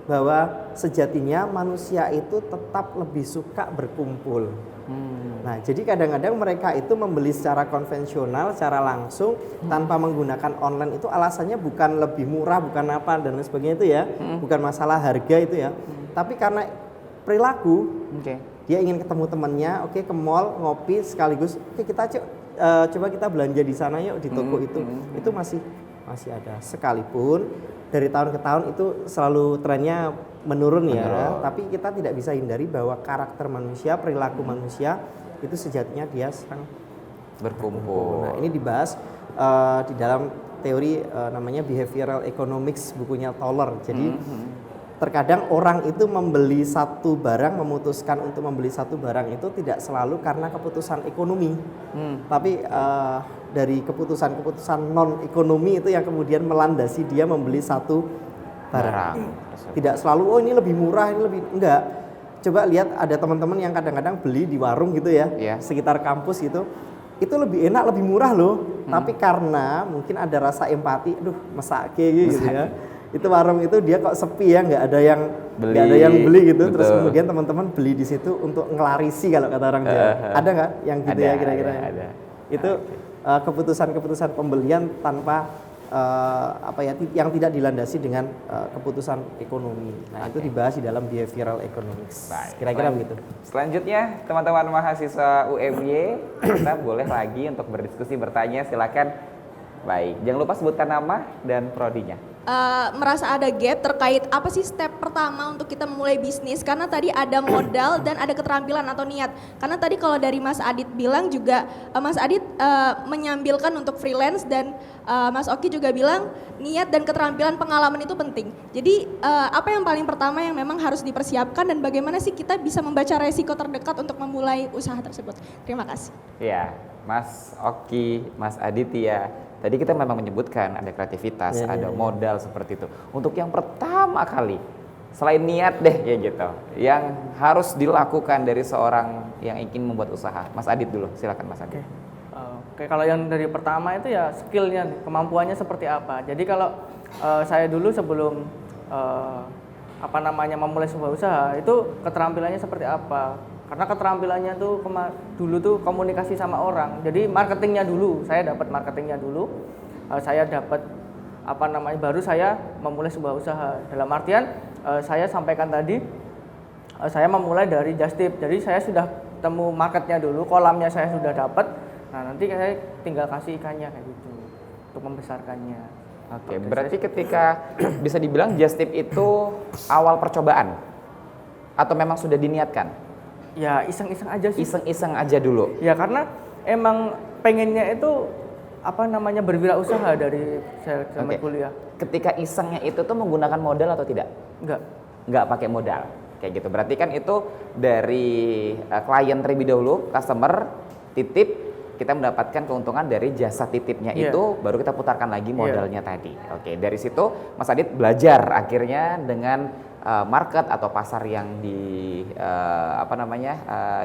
bahwa sejatinya manusia itu tetap lebih suka berkumpul. Nah, jadi kadang-kadang mereka itu membeli secara konvensional, secara langsung tanpa menggunakan online itu alasannya bukan lebih murah, bukan apa dan lain sebagainya itu ya, bukan masalah harga itu ya, tapi karena perilaku. Dia ingin ketemu temannya, ke mall ngopi sekaligus, kita coba kita belanja di sana yuk di toko itu masih ada. Sekalipun dari tahun ke tahun itu selalu trennya menurun ya, tapi kita tidak bisa hindari bahwa karakter manusia, perilaku manusia itu sejatinya dia sedang
berkumpul.
Nah, ini dibahas di dalam teori namanya behavioral economics, bukunya Toller. Jadi terkadang orang itu membeli satu barang, memutuskan untuk membeli satu barang itu tidak selalu karena keputusan ekonomi, tapi dari keputusan-keputusan non ekonomi itu yang kemudian melandasi dia membeli satu barang. Tidak selalu oh ini lebih murah, ini lebih enggak. Coba lihat ada teman-teman yang kadang-kadang beli di warung gitu ya, sekitar kampus gitu. Itu lebih enak, lebih murah loh. Tapi karena mungkin ada rasa empati, aduh mesake gitu ya. Itu warung itu dia kok sepi ya, nggak ada yang beli gitu.
Betul.
Terus kemudian teman-teman beli di situ untuk ngelarisi kalau kata orang Jawa. Ada nggak yang gitu ya kira-kira?
Ada.
Itu keputusan-keputusan pembelian tanpa yang tidak dilandasi dengan keputusan ekonomi. Nah, itu dibahas di dalam behavioral economics. Kira-kira begitu.
Selanjutnya, teman-teman mahasiswa UMY, kita boleh lagi untuk berdiskusi, bertanya, silakan. Baik, jangan lupa sebutkan nama dan prodinya.
Merasa ada gap terkait apa sih step pertama untuk kita memulai bisnis, karena tadi ada modal dan ada keterampilan atau niat. Karena tadi kalau dari Mas Adit bilang juga Mas Adit menyambilkan untuk freelance, dan Mas Oki juga bilang niat dan keterampilan pengalaman itu penting. Jadi apa yang paling pertama yang memang harus dipersiapkan, dan bagaimana sih kita bisa membaca resiko terdekat untuk memulai usaha tersebut? Terima kasih.
Ya, Mas Oki, Mas Aditya, tadi kita memang menyebutkan ada kreativitas, ada modal seperti itu. Untuk yang pertama kali, selain niat deh ya gitu, yang harus dilakukan dari seorang yang ingin membuat usaha. Mas Adit dulu, silakan Mas Adit.
Oke, kalau yang dari pertama itu ya skillnya, kemampuannya seperti apa. Jadi kalau saya dulu sebelum memulai sebuah usaha itu keterampilannya seperti apa. Karena keterampilannya tuh dulu tuh komunikasi sama orang. Jadi marketingnya dulu, saya dapat marketingnya dulu. Saya dapat baru saya memulai sebuah usaha. Dalam artian saya sampaikan tadi, saya memulai dari just tip. Jadi saya sudah temu marketnya dulu, kolamnya saya sudah dapat. Nah, nanti saya tinggal kasih ikannya kayak gitu untuk membesarkannya.
Oke, berarti ketika bisa dibilang just tip itu awal percobaan atau memang sudah diniatkan?
Ya iseng-iseng aja sih.
Iseng-iseng aja dulu.
Ya karena emang pengennya itu berwirausaha dari saya zaman kuliah.
Ketika isengnya itu tuh menggunakan modal atau tidak? Enggak pakai modal. Kayak gitu. Berarti kan itu dari klien terlebih dahulu, customer titip, kita mendapatkan keuntungan dari jasa titipnya itu, baru kita putarkan lagi modalnya tadi. Oke, dari situ Mas Adit belajar akhirnya dengan market atau pasar yang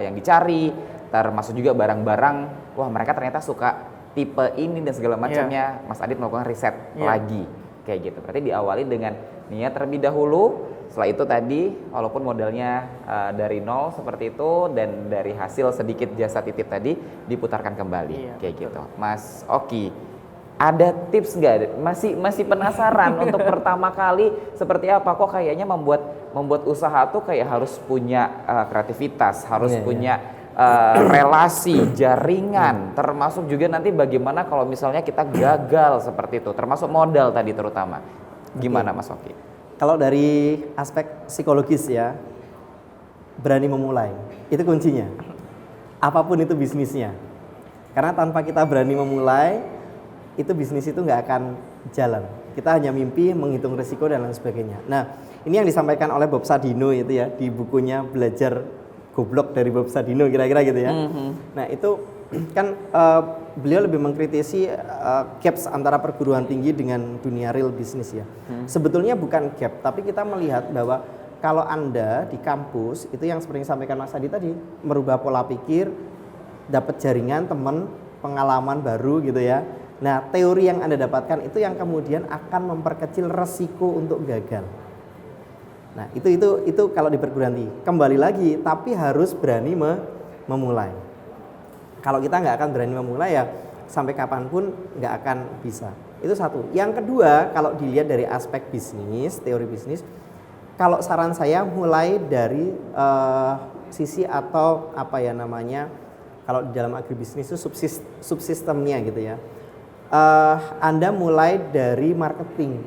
yang dicari, termasuk juga barang-barang, wah mereka ternyata suka tipe ini dan segala macamnya. Mas Adit melakukan riset lagi kayak gitu. Berarti diawali dengan niat terlebih dahulu. Setelah itu tadi walaupun modalnya dari nol seperti itu, dan dari hasil sedikit jasa titip tadi diputarkan kembali kayak gitu. Mas Oki, ada tips nggak? Masih penasaran untuk pertama kali seperti apa? Kok kayaknya membuat usaha tuh kayak harus punya kreativitas, harus punya relasi, jaringan, termasuk juga nanti bagaimana kalau misalnya kita gagal seperti itu, termasuk modal tadi terutama. Gimana Mas Oki?
Kalau dari aspek psikologis ya, berani memulai, itu kuncinya. Apapun itu bisnisnya. Karena tanpa kita berani memulai, itu bisnis itu nggak akan jalan. Kita hanya mimpi, menghitung risiko dan lain sebagainya. Nah, ini yang disampaikan oleh Bob Sadino itu ya, di bukunya Belajar Goblok dari Bob Sadino, kira-kira gitu ya. Nah, itu kan beliau lebih mengkritisi gaps antara perguruan tinggi dengan dunia real bisnis ya. Sebetulnya bukan gap, tapi kita melihat bahwa kalau Anda di kampus, itu yang seperti disampaikan Mas Adi tadi, merubah pola pikir, dapat jaringan, teman, pengalaman baru gitu ya. Nah, teori yang Anda dapatkan itu yang kemudian akan memperkecil resiko untuk gagal. Nah, itu kalau di perguruan tinggi. Kembali lagi, tapi harus berani memulai. Kalau kita nggak akan berani memulai ya sampai kapanpun nggak akan bisa. Itu satu. Yang kedua, kalau dilihat dari aspek bisnis, teori bisnis, kalau saran saya mulai dari sisi atau kalau di dalam agribisnis itu subsistemnya gitu ya. Anda mulai dari marketing,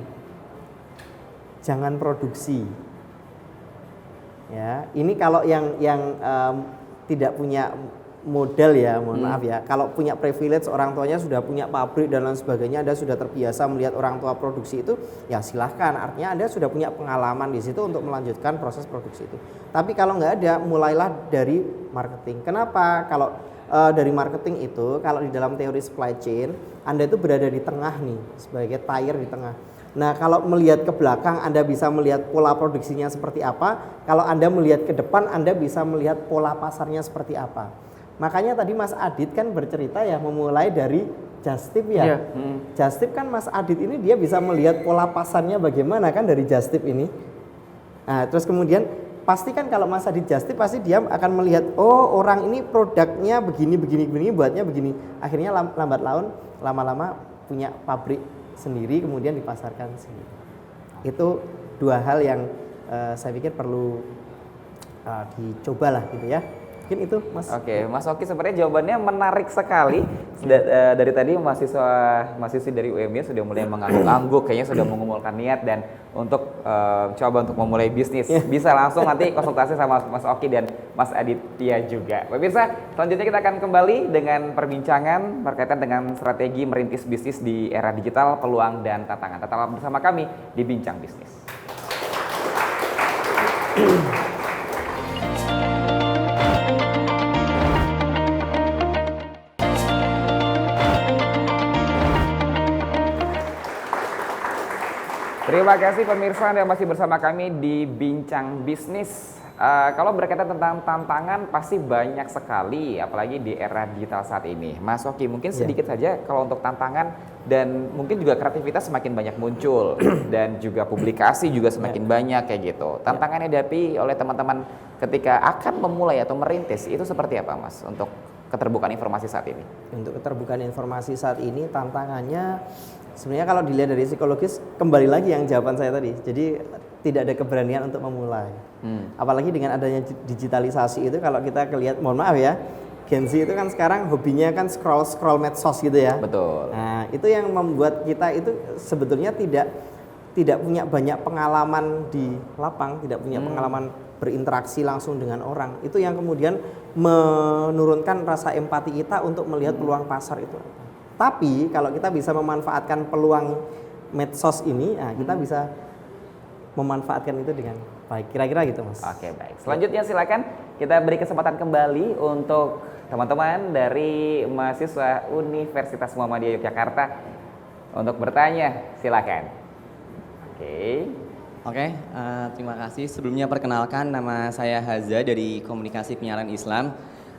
jangan produksi. Ya, ini kalau yang tidak punya modal ya, mohon maaf ya. Kalau punya privilege, orang tuanya sudah punya pabrik dan lain sebagainya, Anda sudah terbiasa melihat orang tua produksi itu, ya silahkan. Artinya Anda sudah punya pengalaman di situ untuk melanjutkan proses produksi itu. Tapi kalau nggak ada, mulailah dari marketing. Kenapa? Kalau dari marketing itu, kalau di dalam teori supply chain, Anda itu berada di tengah nih, sebagai tire di tengah. Nah, kalau melihat ke belakang, Anda bisa melihat pola produksinya seperti apa. Kalau Anda melihat ke depan, Anda bisa melihat pola pasarnya seperti apa. Makanya tadi Mas Adit kan bercerita ya, memulai dari Just Tip ya. Just Tip kan Mas Adit ini dia bisa melihat pola pasarnya bagaimana kan dari Just Tip ini. Nah, terus kemudian pasti kan kalau Mas Adit Just Tip pasti dia akan melihat, oh orang ini produknya begini, buatnya begini. Akhirnya lambat laun, lama-lama punya pabrik sendiri, kemudian dipasarkan sendiri. Itu dua hal yang saya pikir perlu dicobalah gitu ya. Mungkin itu Mas.
Oke, Mas Oki sebenarnya jawabannya menarik sekali. Dari tadi mahasiswi dari UMY sudah mulai mengangguk-angguk, kayaknya sudah mengumpulkan niat dan untuk coba untuk memulai bisnis. Bisa langsung nanti konsultasi sama Mas Oki dan Mas Aditya juga. Pemirsa, selanjutnya kita akan kembali dengan perbincangan berkaitan dengan strategi merintis bisnis di era digital, peluang dan tantangan. Tetaplah bersama kami di Bincang Bisnis. Terima kasih pemirsa yang masih bersama kami di Bincang Bisnis. Kalau berkaitan tentang tantangan pasti banyak sekali, apalagi di era digital saat ini. Mas Oki, mungkin sedikit saja kalau untuk tantangan dan mungkin juga kreativitas semakin banyak muncul dan juga publikasi juga semakin banyak kayak gitu. Tantangan yang dihadapi oleh teman-teman ketika akan memulai atau merintis itu seperti apa Mas untuk keterbukaan informasi saat ini?
Untuk keterbukaan informasi saat ini tantangannya sebenarnya kalau dilihat dari psikologis, kembali lagi yang jawaban saya tadi. Jadi tidak ada keberanian untuk memulai. Apalagi dengan adanya digitalisasi itu, kalau kita lihat, mohon maaf ya, Gen Z itu kan sekarang hobinya kan scroll medsos gitu ya.
Betul.
Nah, itu yang membuat kita itu sebetulnya tidak punya banyak pengalaman di lapang, tidak punya pengalaman berinteraksi langsung dengan orang. Itu yang kemudian menurunkan rasa empati kita untuk melihat peluang pasar itu. Tapi kalau kita bisa memanfaatkan peluang medsos ini, nah kita bisa memanfaatkan itu dengan baik. Kira-kira gitu Mas.
Oke, baik. Selanjutnya silakan kita beri kesempatan kembali untuk teman-teman dari mahasiswa Universitas Muhammadiyah Yogyakarta untuk bertanya. Silakan.
Oke, terima kasih. Sebelumnya perkenalkan, nama saya Haza dari Komunikasi Penyiaran Islam.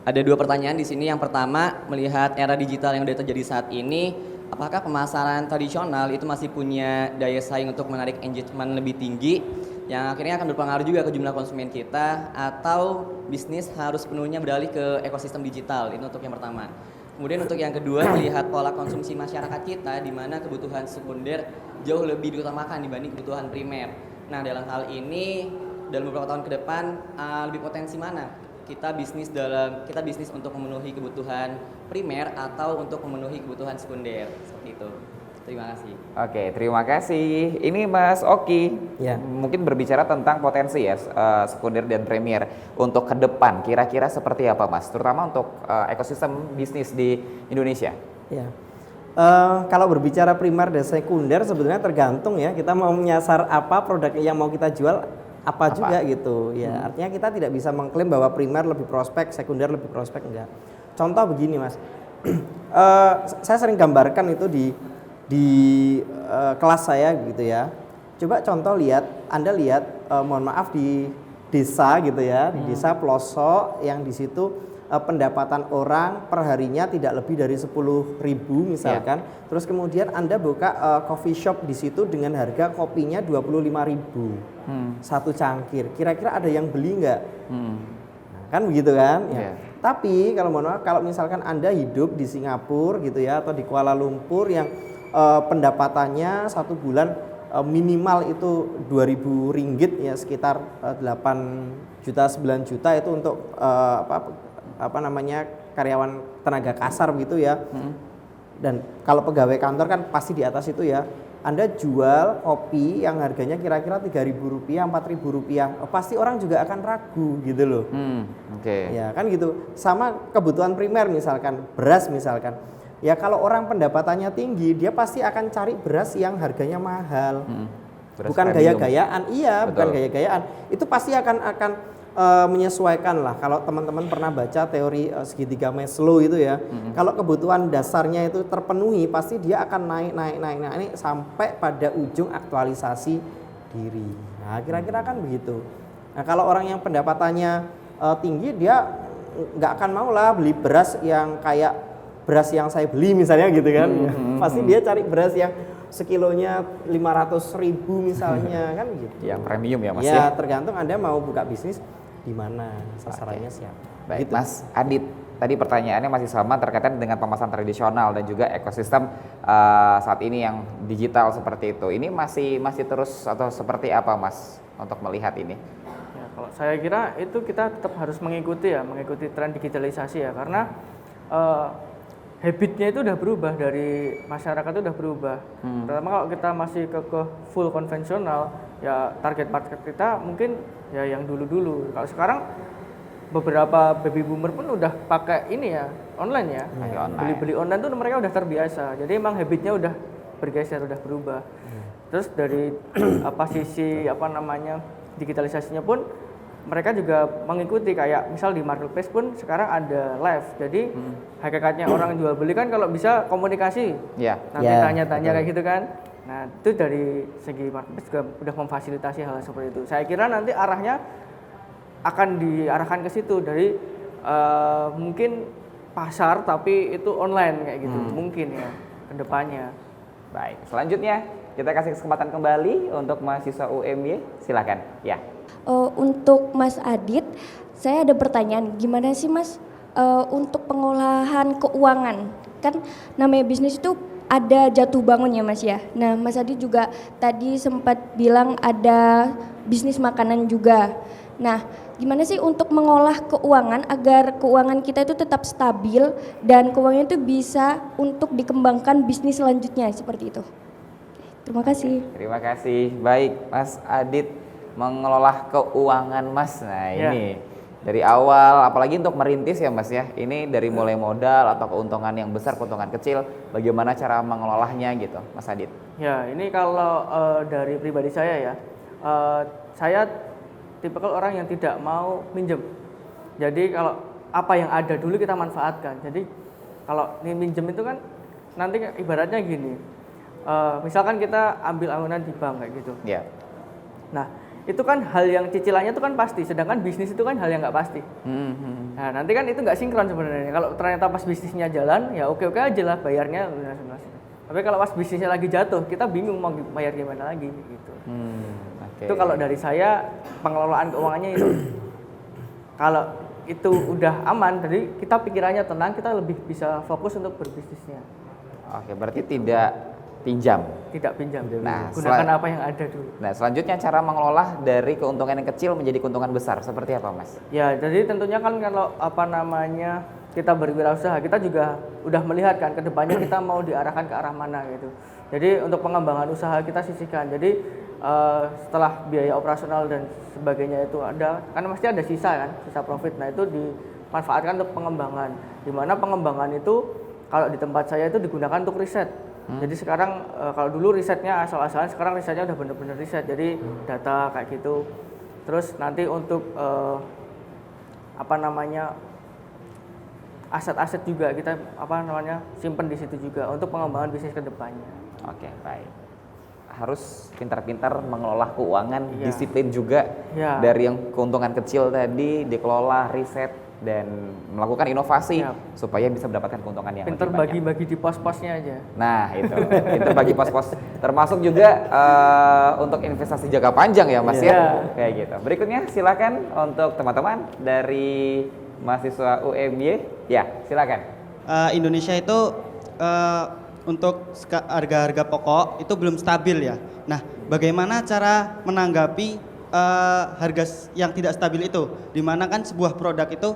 Ada dua pertanyaan di sini. Yang pertama, melihat era digital yang sudah terjadi saat ini, apakah pemasaran tradisional itu masih punya daya saing untuk menarik engagement lebih tinggi yang akhirnya akan berpengaruh juga ke jumlah konsumen kita, atau bisnis harus penuhnya beralih ke ekosistem digital? Itu untuk yang pertama. Kemudian untuk yang kedua, melihat pola konsumsi masyarakat kita di mana kebutuhan sekunder jauh lebih diutamakan dibanding kebutuhan primer. Nah, dalam hal ini dalam beberapa tahun ke depan lebih potensi mana? Kita bisnis untuk memenuhi kebutuhan primer atau untuk memenuhi kebutuhan sekunder, seperti itu. Terima kasih.
Oke, terima kasih. Ini Mas Oki, mungkin berbicara tentang potensi ya sekunder dan premier untuk ke depan. Kira-kira seperti apa Mas? Terutama untuk ekosistem bisnis di Indonesia.
Ya. Kalau berbicara primer dan sekunder sebetulnya tergantung ya kita mau menyasar apa produk yang mau kita jual. Apa juga gitu ya, artinya kita tidak bisa mengklaim bahwa primer lebih prospek, sekunder lebih prospek, enggak. Contoh begini Mas, saya sering gambarkan itu di kelas saya gitu ya. Coba contoh Anda lihat, mohon maaf di desa gitu ya, di desa pelosok yang di situ pendapatan orang perharinya tidak lebih dari 10.000 misalkan. Terus kemudian Anda buka coffee shop di situ dengan harga kopinya 25.000 satu cangkir. Kira-kira ada yang beli nggak? Nah, kan begitu kan? Ya. Tapi kalau mohon maaf, kalau misalkan Anda hidup di Singapura gitu ya atau di Kuala Lumpur yang pendapatannya satu bulan minimal itu 2.000 ringgit ya, sekitar 8 juta 9 juta itu untuk karyawan tenaga kasar gitu ya. Dan kalau pegawai kantor kan pasti di atas itu ya. Anda jual kopi yang harganya kira-kira Rp3.000, Rp4.000, pasti orang juga akan ragu gitu loh.
Oke.
Ya kan gitu. Sama kebutuhan primer misalkan, beras misalkan. Ya kalau orang pendapatannya tinggi, dia pasti akan cari beras yang harganya mahal.
Beras
Bukan
premium.
gaya-gayaan, iya, bukan
Betul.
gaya-gayaan. Itu pasti akan menyesuaikan lah. Kalau teman-teman pernah baca teori segitiga Maslow itu ya, kalau kebutuhan dasarnya itu terpenuhi, pasti dia akan naik sampai pada ujung aktualisasi diri. Nah, kira-kira kan begitu. Nah, kalau orang yang pendapatannya tinggi, dia nggak akan mau lah beli beras yang kayak beras yang saya beli misalnya gitu kan. Pasti dia cari beras yang sekilonya 500.000 misalnya kan gitu.
Yang premium ya Mas
Ya, tergantung Anda mau buka bisnis di mana, sasarannya siapa.
Baik,
Gitu.
Mas Adit. Tadi pertanyaannya masih sama terkait dengan pemasaran tradisional dan juga ekosistem saat ini yang digital seperti itu. Ini masih terus atau seperti apa, Mas, untuk melihat ini?
Ya, kalau saya kira itu kita tetap harus mengikuti tren digitalisasi ya, karena habitnya itu udah berubah, dari masyarakat itu udah berubah. Terutama kalau kita masih ke full konvensional, ya target market kita mungkin ya yang dulu-dulu. Kalau sekarang beberapa baby boomer pun udah pakai ini ya, online ya.
Pakai online.
Beli-beli online tuh mereka udah terbiasa. Jadi emang habitnya udah bergeser, udah berubah. Terus dari sisi digitalisasinya pun mereka juga mengikuti, kayak misal di marketplace pun sekarang ada live. Jadi hakikatnya orang jual beli kan kalau bisa komunikasi.
Ya.
Nanti
Ya,
tanya-tanya
betul.
kayak gitu kan. Nah, itu dari segi marketplace juga udah memfasilitasi hal seperti itu. Saya kira nanti arahnya akan diarahkan ke situ, dari mungkin pasar tapi itu online kayak gitu. Mungkin ya ke depannya.
Baik, selanjutnya kita kasih kesempatan kembali untuk mahasiswa UMY. Silakan. Ya.
Untuk Mas Adit, saya ada pertanyaan, gimana sih Mas untuk pengolahan keuangan? Kan namanya bisnis itu ada jatuh bangun ya Mas ya. Nah, Mas Adit juga tadi sempat bilang ada bisnis makanan juga. Nah, gimana sih untuk mengolah keuangan agar keuangan kita itu tetap stabil dan keuangan itu bisa untuk dikembangkan bisnis selanjutnya seperti itu? Terima kasih.
Terima kasih. Baik, Mas Adit, mengelola keuangan Mas. Nah,
Ya.
ini dari awal, apalagi untuk merintis ya Mas ya. Ini dari mulai modal atau keuntungan yang besar, keuntungan kecil, bagaimana cara mengelolanya gitu, Mas Adit?
Ya, ini kalau dari pribadi saya ya, saya tipikal orang yang tidak mau minjem. Jadi kalau apa yang ada dulu kita manfaatkan. Jadi kalau ini minjem itu kan nanti ibaratnya gini, misalkan kita ambil amanah di bank kayak gitu.
Ya.
Nah, itu kan hal yang cicilannya itu kan pasti, sedangkan bisnis itu kan hal yang nggak pasti. Nah, nanti kan itu nggak sinkron sebenarnya. Kalau ternyata pas bisnisnya jalan, ya oke-oke aja lah bayarnya. Tapi kalau pas bisnisnya lagi jatuh, kita bingung mau bayar gimana lagi gitu.
Oke.
Itu kalau dari saya pengelolaan keuangannya itu. Kalau itu udah aman, jadi kita pikirannya tenang, kita lebih bisa fokus untuk berbisnisnya.
Oke, berarti tidak pinjam.
Tidak pinjam,
Nah,
gunakan apa yang ada dulu.
Nah, selanjutnya cara mengelola dari keuntungan yang kecil menjadi keuntungan besar seperti apa, Mas?
Ya, jadi tentunya kan kalau kita berwirausaha, kita juga udah melihat kan ke depannya kita mau diarahkan ke arah mana gitu. Jadi untuk pengembangan usaha kita sisihkan. Jadi setelah biaya operasional dan sebagainya itu ada, kan pasti ada sisa kan, sisa profit. Nah, itu dimanfaatkan untuk pengembangan. Di mana pengembangan itu kalau di tempat saya itu digunakan untuk riset. Jadi sekarang kalau dulu risetnya asal-asalan, sekarang risetnya udah bener-bener riset. Jadi data kayak gitu. Terus nanti untuk aset-aset juga kita simpen di situ juga untuk pengembangan bisnis ke depannya.
Oke, baik. Harus pintar-pintar mengelola keuangan,
Iya.
disiplin juga.
Iya.
Dari yang keuntungan kecil tadi dikelola, riset dan melakukan inovasi
Iya.
supaya bisa mendapatkan keuntungan yang
Pinter
lebih banyak.
bagi-bagi di pos-posnya aja.
Nah, itu. Pintar bagi pos-pos. Termasuk juga untuk investasi jangka panjang ya, Mas
Iya.
ya. Kayak gitu. Berikutnya silakan untuk teman-teman dari mahasiswa UMY. Ya, silakan.
Indonesia itu untuk harga-harga pokok itu belum stabil ya. Nah, bagaimana cara menanggapi harga yang tidak stabil itu? Dimana kan sebuah produk itu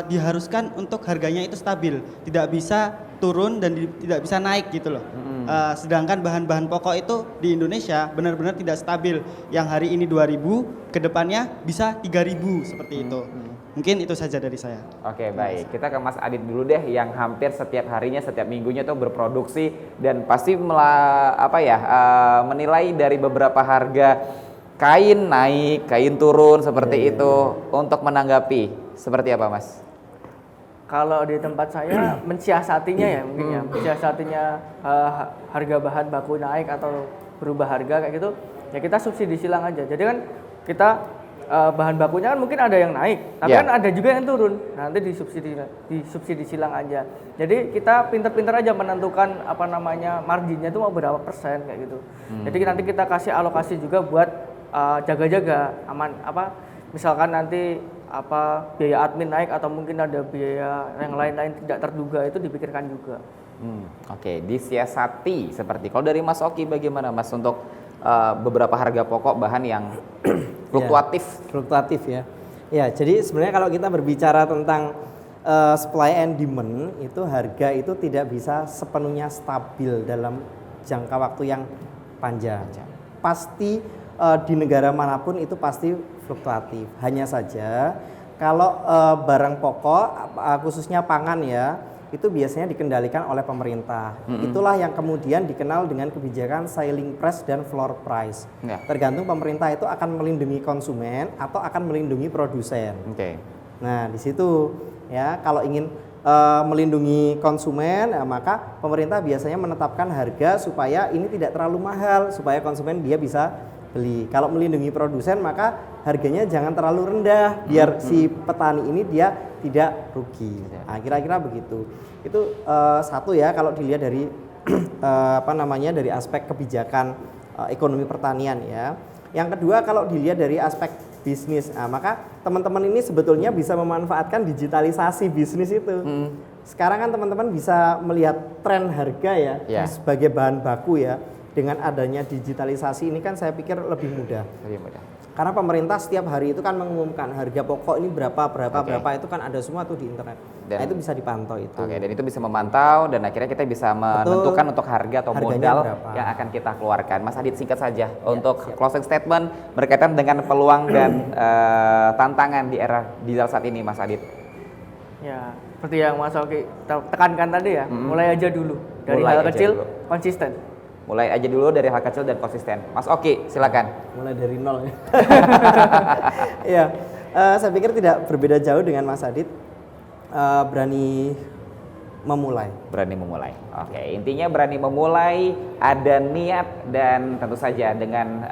diharuskan untuk harganya itu stabil, tidak bisa turun dan tidak bisa naik gitu loh. Sedangkan bahan-bahan pokok itu di Indonesia benar-benar tidak stabil. Yang hari ini 2.000, kedepannya bisa 3.000 seperti itu. Mungkin itu saja dari saya.
Oke, baik. Kita ke Mas Adit dulu deh yang hampir setiap harinya, setiap minggunya tuh berproduksi dan pasti menilai dari beberapa harga kain naik, kain turun seperti itu. Untuk menanggapi seperti apa, Mas?
Kalau di tempat saya mensiasatinya ya mungkin ya, mensiasatinya harga bahan baku naik atau berubah harga kayak gitu, ya kita subsidi silang aja. Jadi kan kita bahan bakunya kan mungkin ada yang naik, tapi kan ada juga yang turun. Nanti disubsidi silang aja. Jadi kita pinter-pinter aja menentukan marginnya itu mau berapa persen kayak gitu. Jadi nanti kita kasih alokasi juga buat jaga-jaga aman misalkan nanti biaya admin naik atau mungkin ada biaya yang lain-lain tidak terduga itu dipikirkan juga.
Oke, disiasati seperti. Kalau dari Mas Oki bagaimana Mas untuk beberapa harga pokok bahan yang fluktuatif?
Fluktuatif ya. Ya, jadi sebenarnya kalau kita berbicara tentang supply and demand itu harga itu tidak bisa sepenuhnya stabil dalam jangka waktu yang panjang. Pasti di negara manapun itu pasti fluktuatif. Hanya saja kalau barang pokok khususnya pangan ya itu biasanya dikendalikan oleh pemerintah. Itulah yang kemudian dikenal dengan kebijakan ceiling price dan floor price. Tergantung pemerintah itu akan melindungi konsumen atau akan melindungi produsen. Nah, di situ ya kalau ingin melindungi konsumen maka pemerintah biasanya menetapkan harga supaya ini tidak terlalu mahal supaya konsumen dia bisa beli. Kalau melindungi produsen maka harganya jangan terlalu rendah biar si petani ini dia tidak rugi. Nah, kira-kira begitu. Itu satu ya kalau dilihat dari dari aspek kebijakan ekonomi pertanian ya. Yang kedua kalau dilihat dari aspek bisnis, maka teman-teman ini sebetulnya bisa memanfaatkan digitalisasi bisnis itu. Sekarang kan teman-teman bisa melihat tren harga ya sebagai bahan baku ya. Dengan adanya digitalisasi ini kan saya pikir lebih mudah. Karena pemerintah setiap hari itu kan mengumumkan harga pokok ini berapa itu kan ada semua tuh di internet. Nah, itu bisa dipantau itu.
Dan itu bisa memantau dan akhirnya kita bisa menentukan untuk harga atau modal yang akan kita keluarkan. Mas Adit singkat saja untuk closing statement berkaitan dengan peluang dan tantangan di era digital saat ini, Mas Adit.
Ya, seperti yang Mas Oki tekankan tadi ya, mulai aja dulu dari hal kecil konsisten.
Mulai aja dulu dari hal kecil dan konsisten. Mas Oki, silakan.
Mulai dari nol ya. Iya, saya pikir tidak berbeda jauh dengan Mas Adit. Berani memulai.
Berani memulai. Oke, intinya berani memulai, ada niat dan tentu saja dengan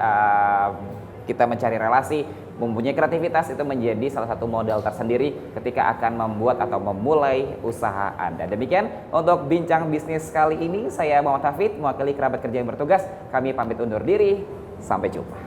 kita mencari relasi, mempunyai kreativitas itu menjadi salah satu modal tersendiri ketika akan membuat atau memulai usaha Anda. Demikian untuk bincang bisnis kali ini, saya Muhammad Hafid mewakili kerabat kerja yang bertugas. Kami pamit undur diri, sampai jumpa.